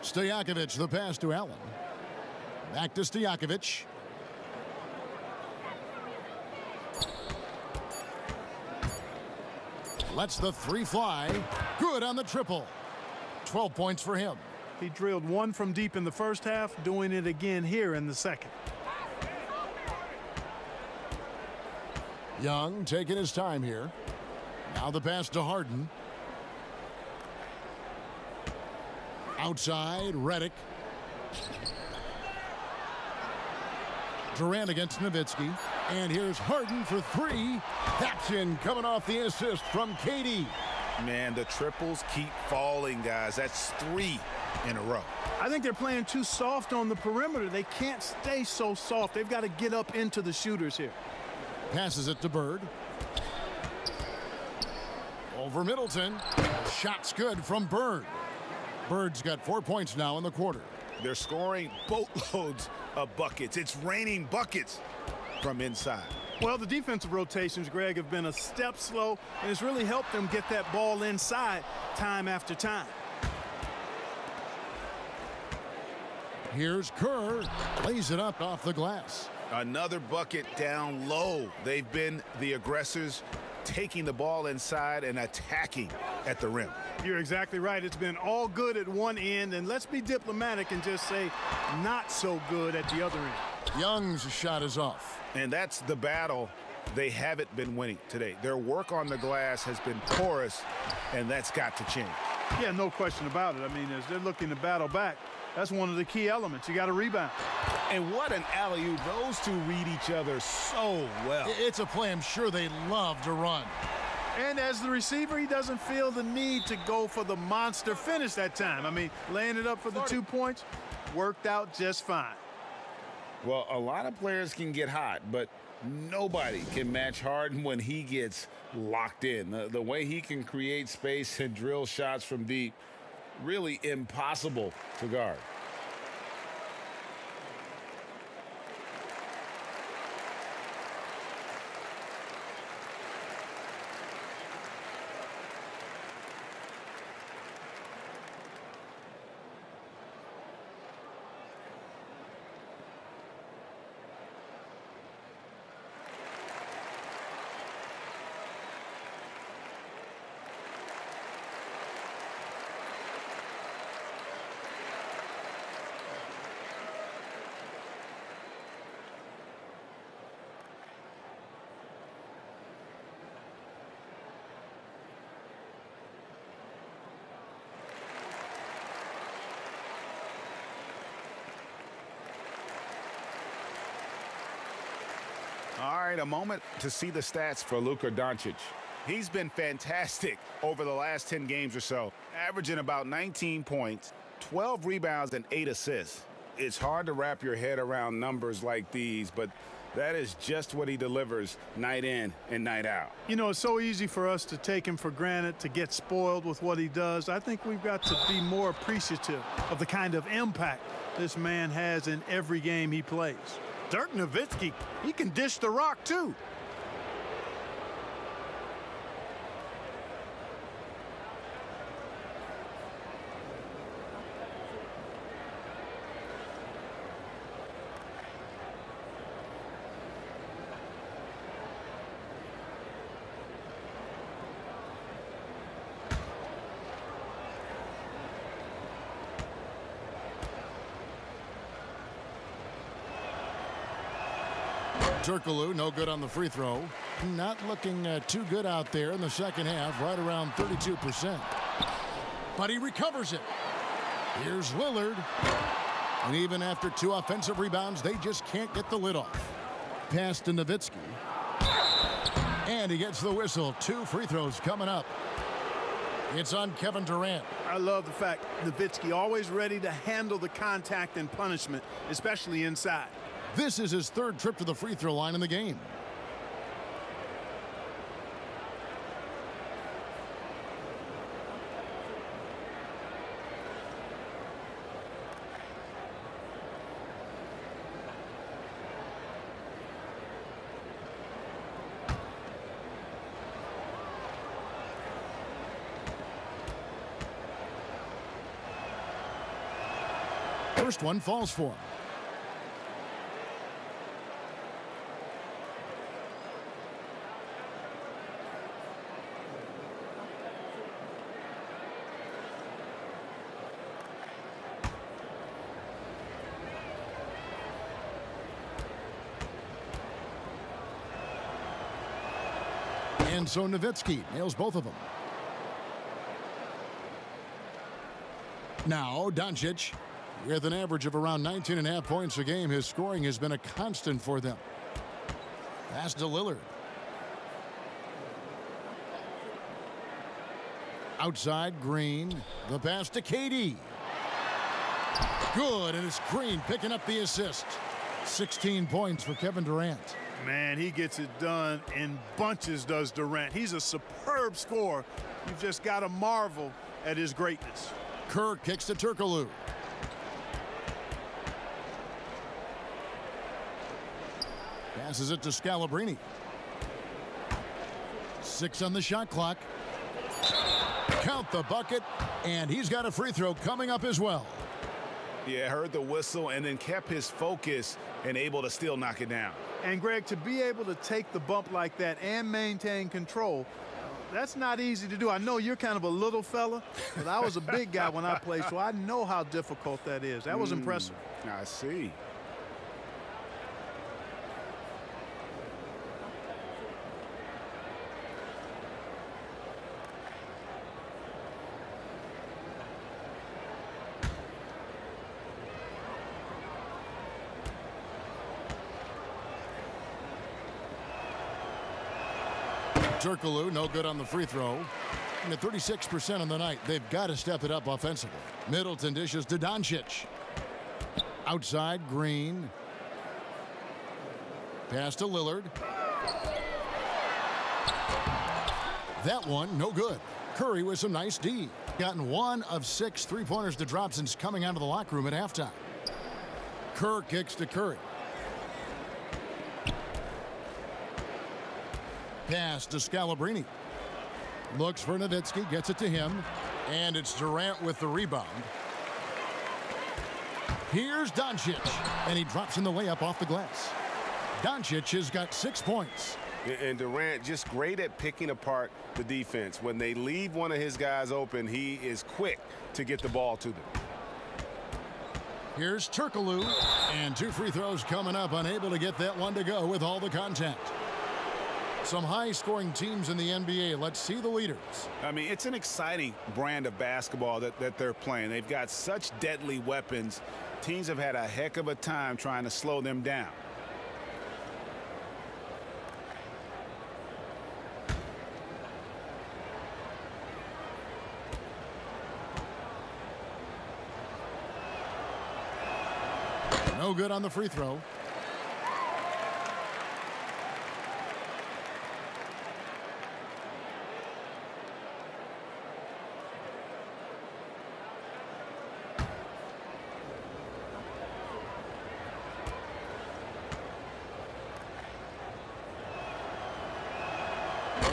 Stojakovic, the pass to Allen. Back to Stojakovic. Lets the 3 fly. Good on the triple. 12 points for him. He drilled 1 from deep in the first half, doing it again here in the second. Young taking his time here. Now the pass to Harden. Outside, Redick. Durant against Nowitzki. And here's Harden for three. That's in, coming off the assist from Katie. Man, the triples keep falling, guys. That's 3 in a row. I think they're playing too soft on the perimeter. They can't stay so soft. They've got to get up into the shooters here. Passes it to Bird. Over Middleton. Shot's good from Bird. Bird's got 4 points now in the quarter. They're scoring boatloads of buckets. It's raining buckets from inside. Well, the defensive rotations, Greg, have been a step slow, and it's really helped them get that ball inside time after time. Here's Kerr. Lays it up off the glass. Another bucket down low. They've been the aggressors, taking the ball inside and attacking at the rim. You're exactly right. It's been all good at one end, and let's be diplomatic and just say not so good at the other end. Young's shot is off. And that's the battle they haven't been winning today. Their work on the glass has been porous, and that's got to change. Yeah, no question about it. I mean, as they're looking to battle back, that's one of the key elements. You got to rebound. And what an alley-oop. Those two read each other so well. It's a play I'm sure they love to run. And as the receiver, he doesn't feel the need to go for the monster finish that time. I mean, laying it up for the 2 points worked out just fine. Well, a lot of players can get hot, but nobody can match Harden when he gets locked in. The way he can create space and drill shots from deep, really impossible to guard. All right, a moment to see the stats for Luka Doncic. He's been fantastic over the last 10 games or so, averaging about 19 points, 12 rebounds, and 8 assists. It's hard to wrap your head around numbers like these, but that is just what he delivers night in and night out. You know, it's so easy for us to take him for granted, to get spoiled with what he does. I think we've got to be more appreciative of the kind of impact this man has in every game he plays. Dirk Nowitzki, he can dish the rock too. Turkoglu, no good on the free throw. Not looking too good out there in the second half, right around 32%. But he recovers it. Here's Lillard. And even after 2 offensive rebounds, they just can't get the lid off. Pass to Nowitzki. And he gets the whistle. 2 free throws coming up. It's on Kevin Durant. I love the fact Nowitzki always ready to handle the contact and punishment, especially inside. This is his 3rd trip to the free throw line in the game. First one falls for him. And so Nowitzki nails both of them. Now Doncic With an average of around 19.5 points a game, his scoring has been a constant for them. Pass to Lillard. Outside, Green. The pass to KD. Good, and it's Green picking up the assist. 16 points for Kevin Durant. Man, he gets it done in bunches, does Durant. He's a superb scorer. You've just got to marvel at his greatness. Kerr kicks to Turkoglu. Passes it to Scalabrine. 6 on the shot clock. Count the bucket, and he's got a free throw coming up as well. Yeah, heard the whistle and then kept his focus and able to still knock it down. And, Greg, to be able to take the bump like that and maintain control, that's not easy to do. I know you're kind of a little fella, but I was a big guy when I played, so I know how difficult that is. That was impressive. I see. Turkoglu, no good on the free throw. And at 36% on the night, they've got to step it up offensively. Middleton dishes to Doncic. Outside, Green. Pass to Lillard. That one, no good. Curry with some nice D. Gotten 1 of 6 three-pointers to drop since coming out of the locker room at halftime. Kerr kicks to Curry. Pass to Scalabrine. Looks for Nowitzki, gets it to him, and it's Durant with the rebound. Here's Doncic, and he drops in the layup off the glass. Doncic has got 6 points. And Durant just great at picking apart the defense. When they leave one of his guys open, he is quick to get the ball to them. Here's Turkoglu, and 2 free throws coming up, unable to get that one to go with all the contact. Some high-scoring teams in the NBA. Let's see the leaders. I mean, it's an exciting brand of basketball that they're playing. They've got such deadly weapons. Teams have had a heck of a time trying to slow them down. No good on the free throw.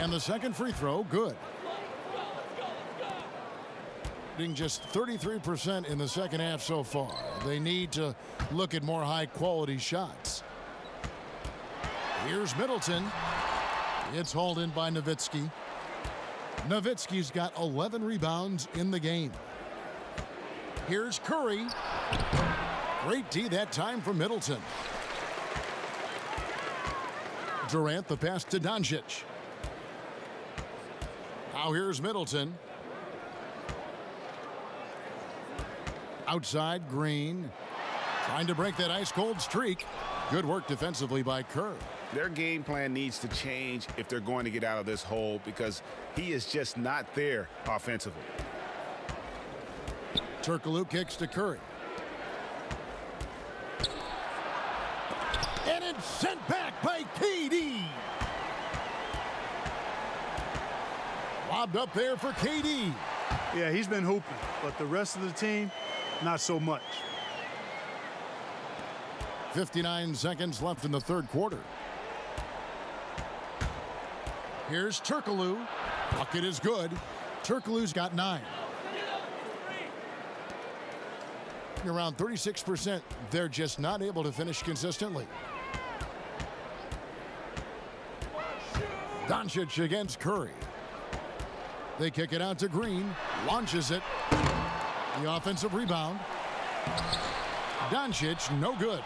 And the second free throw, good. Being just 33% in the second half so far. They need to look at more high-quality shots. Here's Middleton. It's hauled in by Nowitzki. Nowitzki's got 11 rebounds in the game. Here's Curry. Great D that time from Middleton. Durant, the pass to Doncic. Now here's Middleton. Outside, Green. Trying to break that ice-cold streak. Good work defensively by Kerr. Their game plan needs to change if they're going to get out of this hole because he is just not there offensively. Turkoglu kicks to Curry. And it's sent back by KD. Lobbed up there for KD. Yeah, he's been hooping, but the rest of the team, not so much. 59 seconds left in the third quarter. Here's Turkoglu. Bucket is good. Turkoglu's got 9. Around 36%, they're just not able to finish consistently. Doncic against Curry. They kick it out to Green. Launches it. The offensive rebound. Doncic, no good.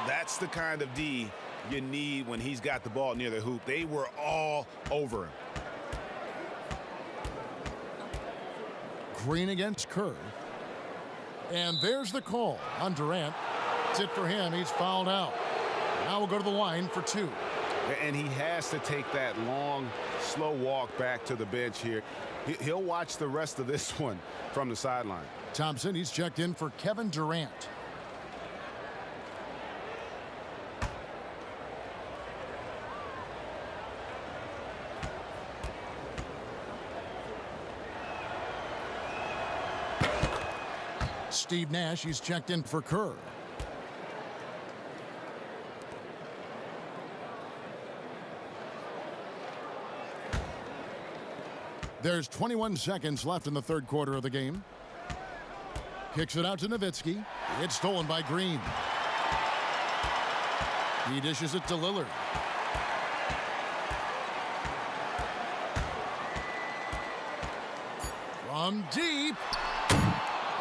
That's the kind of D you need when he's got the ball near the hoop. They were all over him. Green against Kerr. And there's the call on Durant. That's it for him. He's fouled out. Now we'll go to the line for 2. And he has to take that long, slow walk back to the bench here. He'll watch the rest of this one from the sideline. Thompson, he's checked in for Kevin Durant. Steve Nash, he's checked in for Kerr. There's 21 seconds left in the third quarter of the game. Kicks it out to Nowitzki. It's stolen by Green. He dishes it to Lillard. From deep.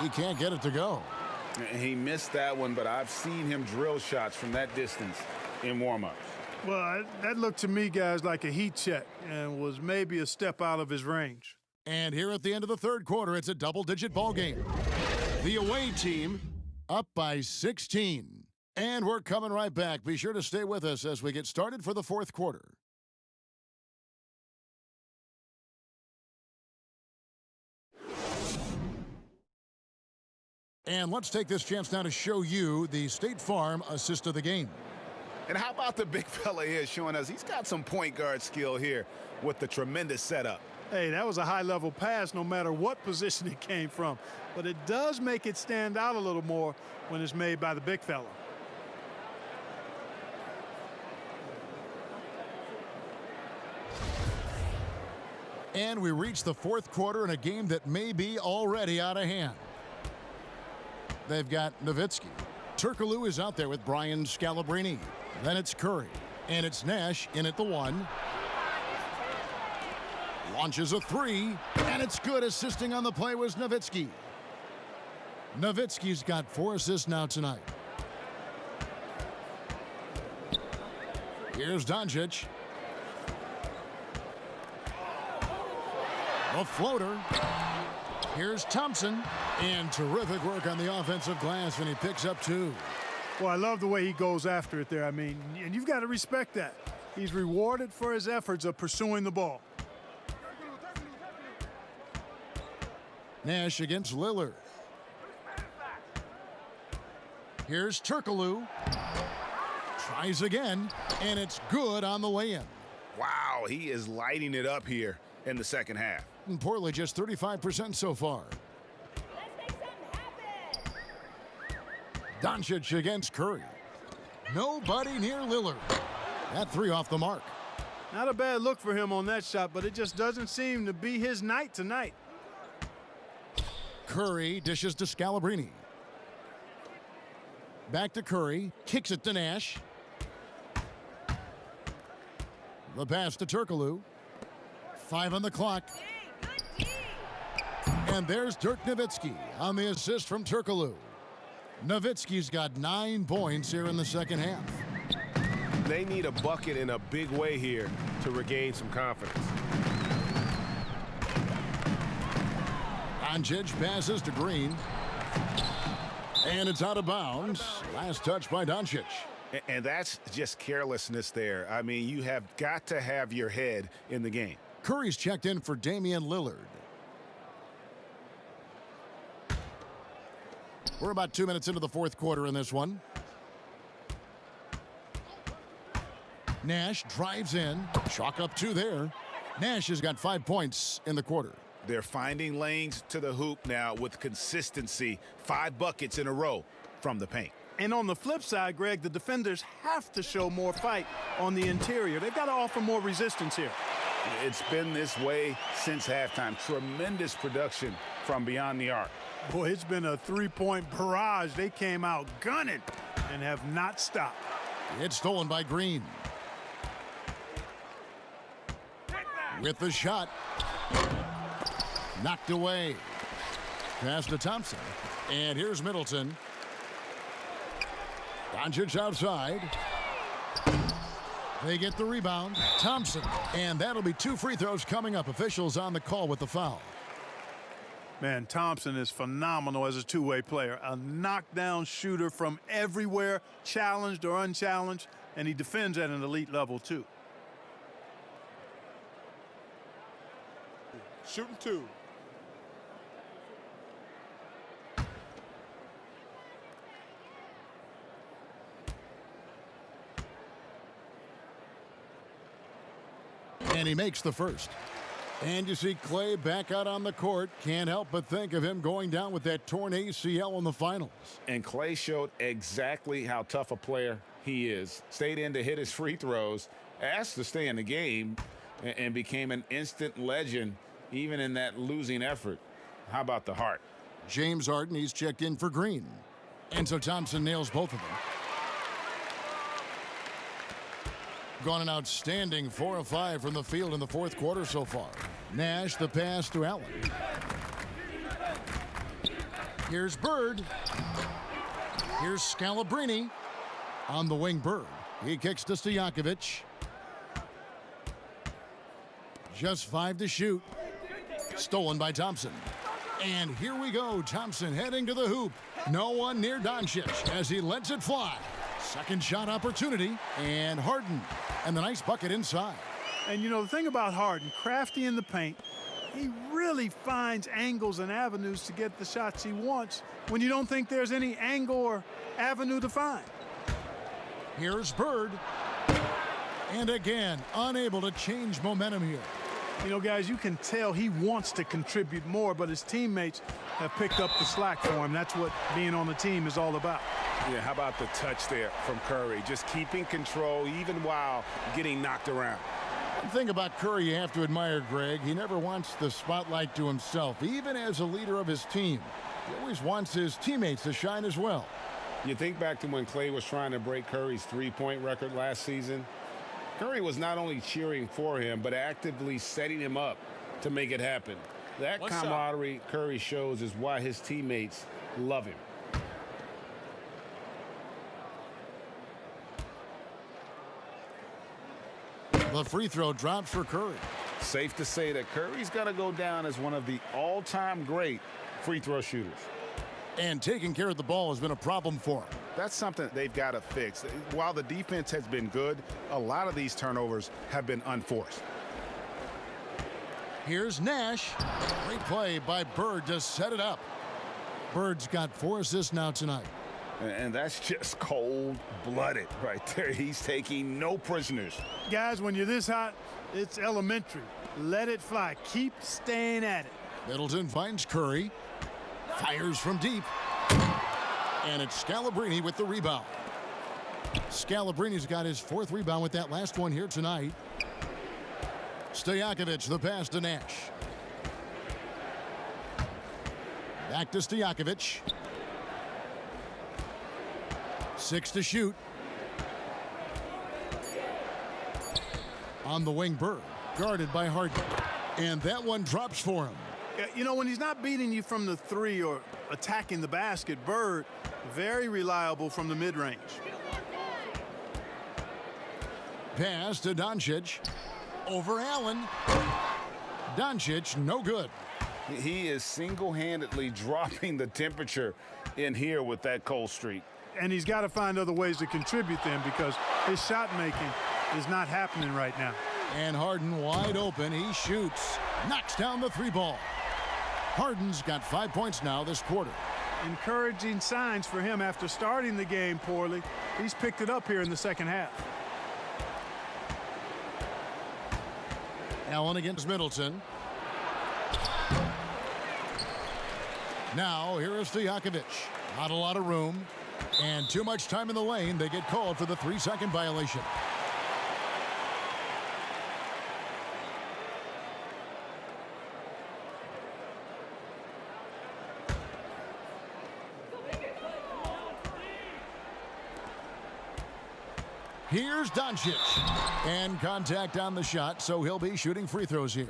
He can't get it to go. He missed that one, but I've seen him drill shots from that distance in warm-ups. Well, that looked to me, guys, like a heat check and was maybe a step out of his range. And here at the end of the third quarter, it's a double-digit ball game. The away team up by 16. And we're coming right back. Be sure to stay with us as we get started for the fourth quarter. And let's take this chance now to show you the State Farm assist of the game. And how about the big fella here showing us he's got some point guard skill here with the tremendous setup. Hey, that was a high-level pass no matter what position it came from. But it does make it stand out a little more when it's made by the big fella. And we reach the fourth quarter in a game that may be already out of hand. They've got Nowitzki. Turkoglu is out there with Brian Scalabrine. Then it's Curry. And it's Nash in at the 1. Launches a 3. And it's good. Assisting on the play was Nowitzki. Nowitzki's got 4 assists now tonight. Here's Doncic. A floater. Here's Thompson. And terrific work on the offensive glass, and he picks up 2. Well, I love the way he goes after it there. I mean, and you've got to respect that. He's rewarded for his efforts of pursuing the ball. Nash against Lillard. Here's Turkoglu. Tries again, and it's good on the lay-in. Wow, he is lighting it up here in the second half. And Portland just 35% so far. Doncic against Curry. Nobody near Lillard. That 3 off the mark. Not a bad look for him on that shot, but it just doesn't seem to be his night tonight. Curry dishes to Scalabrine. Back to Curry. Kicks it to Nash. The pass to Turkoglu. 5 on the clock. And there's Dirk Nowitzki on the assist from Turkoglu. Nowitzki's got 9 points here in the second half. They need a bucket in a big way here to regain some confidence. Doncic passes to Green. And it's out of bounds. Last touch by Doncic. And that's just carelessness there. I mean, you have got to have your head in the game. Curry's checked in for Damian Lillard. We're about 2 minutes into the fourth quarter in this one. Nash drives in. Chalk up 2 there. Nash has got 5 points in the quarter. They're finding lanes to the hoop now with consistency. 5 buckets in a row from the paint. And on the flip side, Greg, the defenders have to show more fight on the interior. They've got to offer more resistance here. It's been this way since halftime. Tremendous production from beyond the arc. Boy, it's been a 3-point barrage. They came out gunning and have not stopped. It's stolen by Green. With the shot. Knocked away. Pass to Thompson. And here's Middleton. Doncic outside. They get the rebound. Thompson. And that'll be 2 free throws coming up. Officials on the call with the foul. Man, Thompson is phenomenal as a two-way player. A knockdown shooter from everywhere, challenged or unchallenged, and he defends at an elite level too. Shooting 2. And he makes the first. And you see Clay back out on the court. Can't help but think of him going down with that torn ACL in the finals. And Clay showed exactly how tough a player he is. Stayed in to hit his free throws, asked to stay in the game, and became an instant legend even in that losing effort. How about the heart? James Harden, he's checked in for Green. And so Thompson nails both of them. Gone an outstanding 4 of 5 from the field in the fourth quarter so far. Nash, the pass to Allen. Here's Bird. Here's Scalabrine. On the wing, Bird. He kicks to Stojakovic. Just 5 to shoot. Stolen by Thompson. And here we go. Thompson heading to the hoop. No one near Doncic as he lets it fly. Second shot opportunity. And Harden. And the nice bucket inside. And you know, the thing about Harden, crafty in the paint, he really finds angles and avenues to get the shots he wants when you don't think there's any angle or avenue to find. Here's Bird. And again, unable to change momentum here. You know, guys, you can tell he wants to contribute more, but his teammates have picked up the slack for him. That's what being on the team is all about. Yeah, how about the touch there from Curry? Just keeping control even while getting knocked around. One thing about Curry you have to admire, Greg, he never wants the spotlight to himself, even as a leader of his team. He always wants his teammates to shine as well. You think back to when Clay was trying to break Curry's three-point record last season. Curry was not only cheering for him, but actively setting him up to make it happen. That camaraderie Curry shows is why his teammates love him. The free throw drops for Curry. Safe to say that Curry's got to go down as one of the all-time great free throw shooters. And taking care of the ball has been a problem for him. That's something they've got to fix. While the defense has been good, a lot of these turnovers have been unforced. Here's Nash. Great play by Bird to set it up. Bird's got 4 assists now tonight. And that's just cold-blooded right there. He's taking no prisoners. Guys, when you're this hot, it's elementary. Let it fly. Keep staying at it. Middleton finds Curry. Fires from deep. And it's Scalabrine with the rebound. Scalabrine's got his 4th rebound with that last one here tonight. Stojakovic, the pass to Nash. Back to Stojakovic. 6 to shoot. On the wing, Bird, guarded by Harden. And that one drops for him. You know, when he's not beating you from the 3 or attacking the basket, Bird, very reliable from the mid-range. Pass to Doncic. Over Allen. Doncic, no good. He is single-handedly dropping the temperature in here with that cold streak. And he's got to find other ways to contribute them because his shot making is not happening right now. And Harden wide open. He shoots. Knocks down the 3 ball. Harden's got 5 points now this quarter. Encouraging signs for him after starting the game poorly. He's picked it up here in the second half. Allen against Middleton. Now here is Stojakovic. Not a lot of room. And too much time in the lane. They get called for the 3-second violation. Here's Doncic. And contact on the shot, so he'll be shooting free throws here.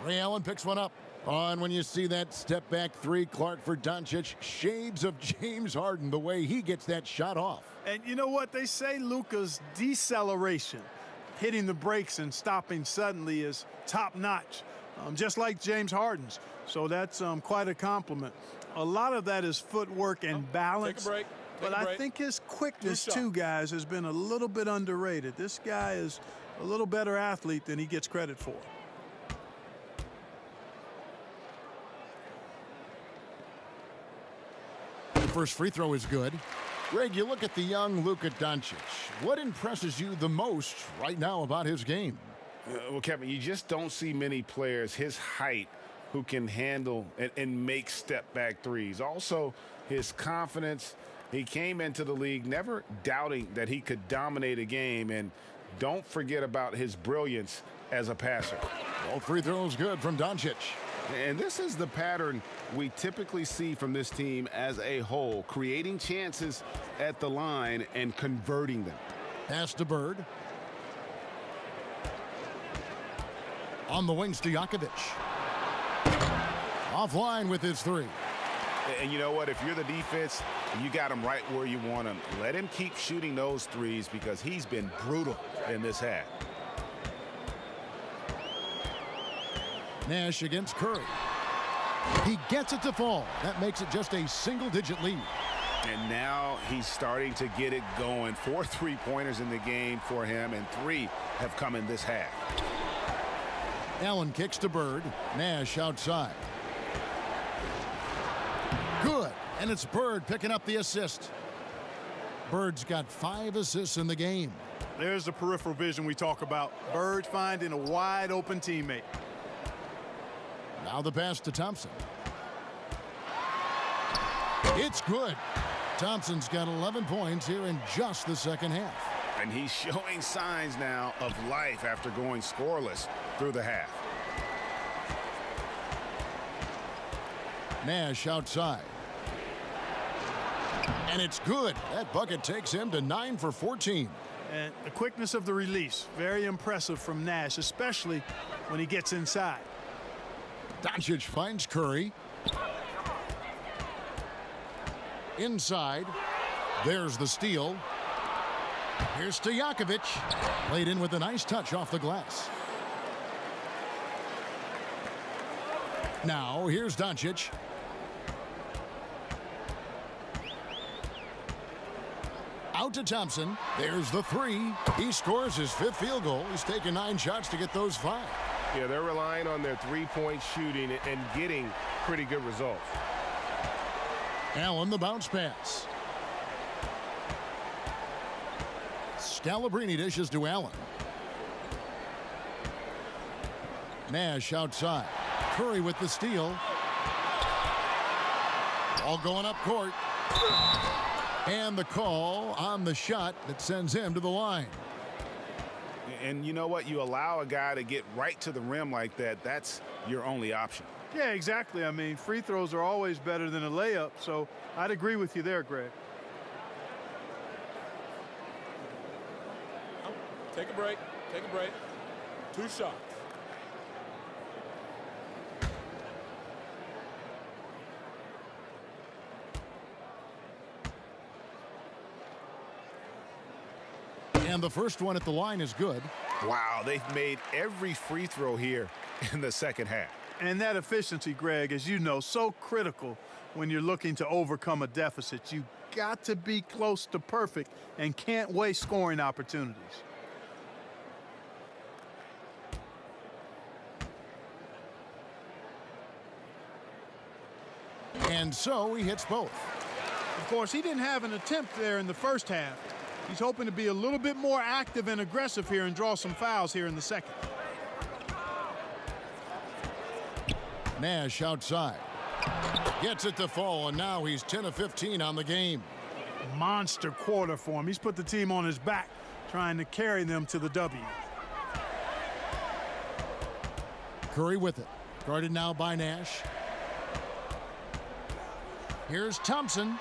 Ray Allen picks one up. On when you see that step back 3, Clark for Doncic. Shades of James Harden, the way he gets that shot off. And you know what? They say Luka's deceleration, hitting the brakes and stopping suddenly, is top-notch. just like James Harden's. So that's quite a compliment. A lot of that is footwork and balance. Take a break. But I think his quickness, too, guys, has been a little bit underrated. This guy is a little better athlete than he gets credit for. The first free throw is good. Greg, you look at the young Luka Doncic. What impresses you the most right now about his game? Well, Kevin, you just don't see many players his height who can handle and make step-back threes. Also, his confidence. He came into the league never doubting that he could dominate a game, and don't forget about his brilliance as a passer. All free throws good from Doncic. And this is the pattern we typically see from this team as a whole, creating chances at the line and converting them. Pass to Bird. On the wings to Stojakovic. Offline with his three. And you know what? If you're the defense, you got him right where you want him. Let him keep shooting those threes because he's been brutal in this half. Nash against Curry. He gets it to fall. That makes it just a single-digit lead. And now he's starting to get it going. 4 3-pointers in the game for him, and 3 have come in this half. Allen kicks to Bird. Nash outside. Good. And it's Bird picking up the assist. Bird's got 5 assists in the game. There's the peripheral vision we talk about. Bird finding a wide-open teammate. Now the pass to Thompson. It's good. Thompson's got 11 points here in just the second half. And he's showing signs now of life after going scoreless through the half. Nash outside. And it's good. That bucket takes him to 9 for 14. And the quickness of the release, very impressive from Nash, especially when he gets inside. Doncic finds Curry. Inside. There's the steal. Here's Stojakovic. Played in with a nice touch off the glass. Now, here's Doncic. Out to Thompson. There's the three. He scores his 5th field goal. He's taken 9 shots to get those 5. Yeah, they're relying on their three-point shooting and getting pretty good results. Allen, the bounce pass. Scalabrine dishes to Allen. Nash outside. Curry with the steal. All going up court. And the call on the shot that sends him to the line. And you know what? You allow a guy to get right to the rim like that, that's your only option. Yeah, exactly. I mean, free throws are always better than a layup, so I'd agree with you there, Greg. Take a break. Take a break. 2 shots. And the first one at the line is good. Wow, they've made every free throw here in the second half. And that efficiency, Greg, as you know, so critical when you're looking to overcome a deficit. You got to be close to perfect and can't waste scoring opportunities. And so he hits both. Of course, he didn't have an attempt there in the first half. He's hoping to be a little bit more active and aggressive here and draw some fouls here in the second. Nash outside. Gets it to fall, and now he's 10 of 15 on the game. Monster quarter for him. He's put the team on his back, trying to carry them to the W. Curry with it. Guarded now by Nash. Here's Thompson.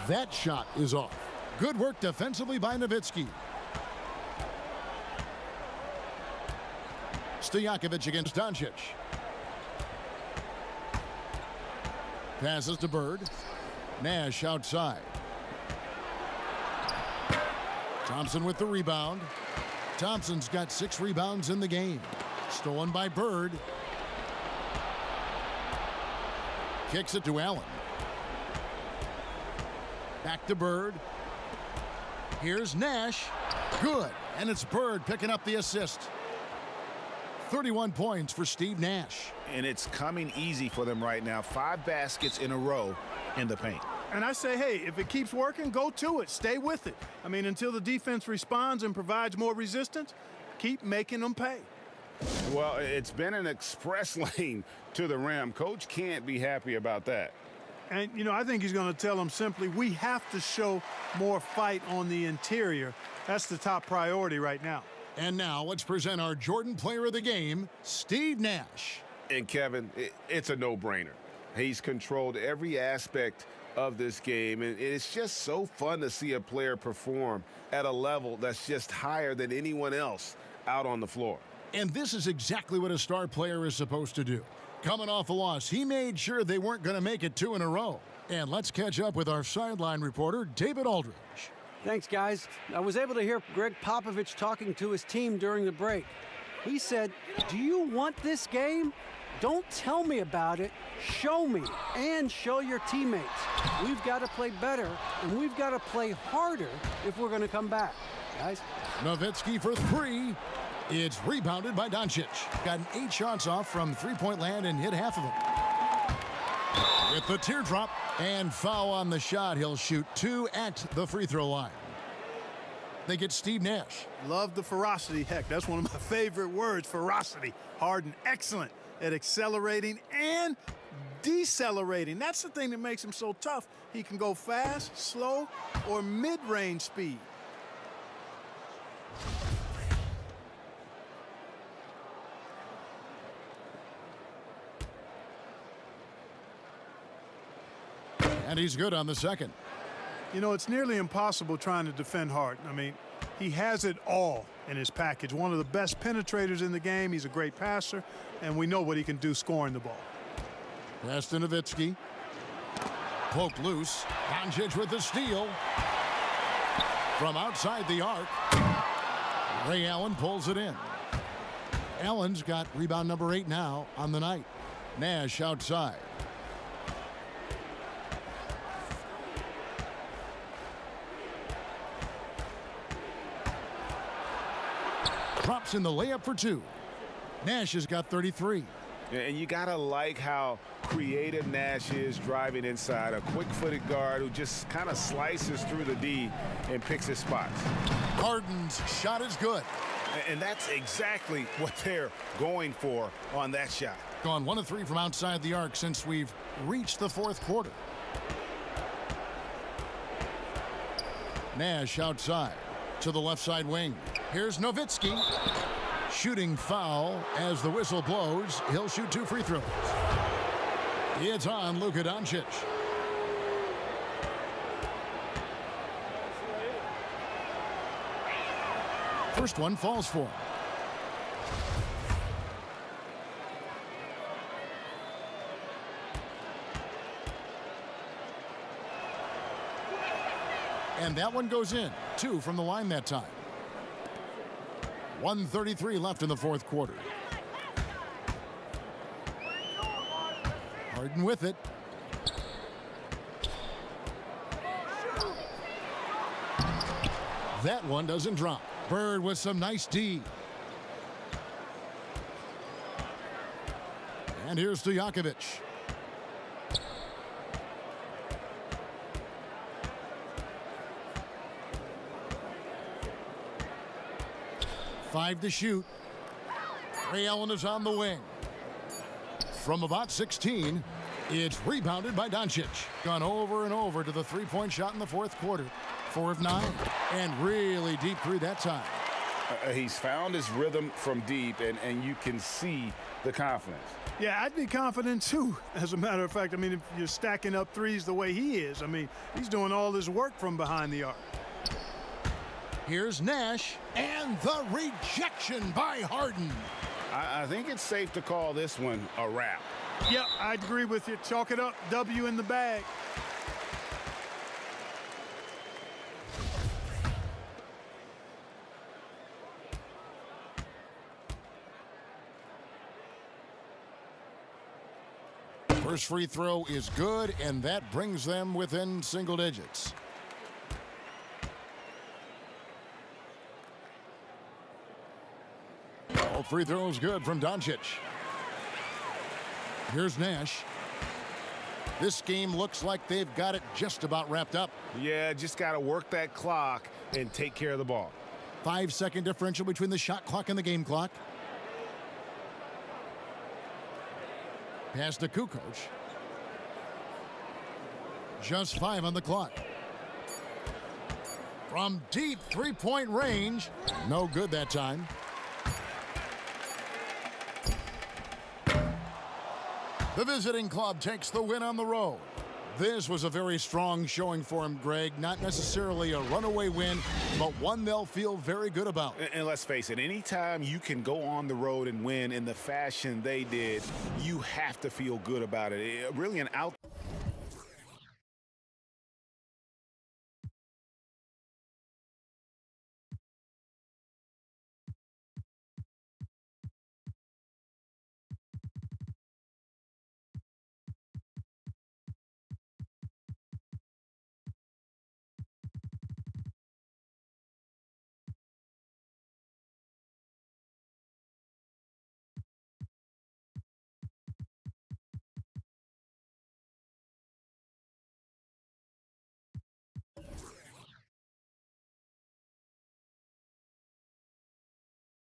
That shot is off. Good work defensively by Nowitzki. Stojakovic against Doncic. Passes to Bird. Nash outside. Thompson with the rebound. Thompson's got 6 rebounds in the game. Stolen by Bird. Kicks it to Allen. Back to Bird. Here's Nash. Good. And it's Bird picking up the assist. 31 points for Steve Nash. And it's coming easy for them right now. 5 baskets in a row in the paint. And I say, hey, if it keeps working, go to it. Stay with it. I mean, until the defense responds and provides more resistance, keep making them pay. Well, it's been an express lane to the rim. Coach can't be happy about that. And, you know, I think he's going to tell them simply, we have to show more fight on the interior. That's the top priority right now. And now let's present our Jordan Player of the Game, Steve Nash. And Kevin, it's a no-brainer. He's controlled every aspect of this game, and it's just so fun to see a player perform at a level that's just higher than anyone else out on the floor. And this is exactly what a star player is supposed to do. Coming off a loss, he made sure they weren't going to make it 2 in a row. And let's catch up with our sideline reporter, David Aldridge. Thanks, guys. I was able to hear Greg Popovich talking to his team during the break. He said, do you want this game? Don't tell me about it. Show me and show your teammates. We've got to play better, and we've got to play harder if we're going to come back, guys. Nowitzki for 3. It's rebounded by Doncic. Gotten 8 shots off from three-point land and hit half of them. With the teardrop and foul on the shot, he'll shoot 2 at the free throw line. They get Steve Nash. Love the ferocity. Heck, that's one of my favorite words, ferocity. Harden, excellent at accelerating and decelerating. That's the thing that makes him so tough. He can go fast, slow, or mid-range speed. And he's good on the second. You know, it's nearly impossible trying to defend Harden. I mean, he has it all in his package. One of the best penetrators in the game. He's a great passer, and we know what he can do scoring the ball. Pass to Nowitzki. Poked loose. Doncic with the steal. From outside the arc, Ray Allen pulls it in. Allen's got rebound number 8 now on the night. Nash outside. Drops in the layup for 2. Nash has got 33. And you got to like how creative Nash is driving inside. A quick-footed guard who just kind of slices through the D and picks his spots. Harden's shot is good. And that's exactly what they're going for on that shot. Gone 1 of 3 from outside the arc since we've reached the 4th quarter. Nash outside to the left side wing. Here's Nowitzki. Shooting foul as the whistle blows. He'll shoot 2 free throws. It's on Luka Doncic. First one falls for him. And that one goes in. 2 from the line that time. 1:33 left in the 4th quarter. Harden with it. That one doesn't drop. Bird with some nice D. And here's Stojakovic. Five to shoot. Ray Allen is on the wing. From about 16, it's rebounded by Doncic. Gone over and over to the three-point shot in the 4th quarter. 4 of 9. And really deep through that time. He's found his rhythm from deep, and you can see the confidence. Yeah, I'd be confident too. As a matter of fact, I mean, if you're stacking up threes the way he is, I mean, he's doing all his work from behind the arc. Here's Nash, and the rejection by Harden. I think it's safe to call this one a wrap. Yep, I'd agree with you. Chalk it up. W in the bag. First free throw is good, and that brings them within single digits. All free throws good from Doncic. Here's Nash. This game looks like they've got it just about wrapped up. Yeah, just got to work that clock and take care of the ball. 5-second differential between the shot clock and the game clock. Pass to Kukoc. Just 5 on the clock. From deep three-point range. No good that time. The visiting club takes the win on the road. This was a very strong showing for him, Greg. Not necessarily a runaway win, but one they'll feel very good about. And let's face it, anytime you can go on the road and win in the fashion they did, you have to feel good about it. Really an out.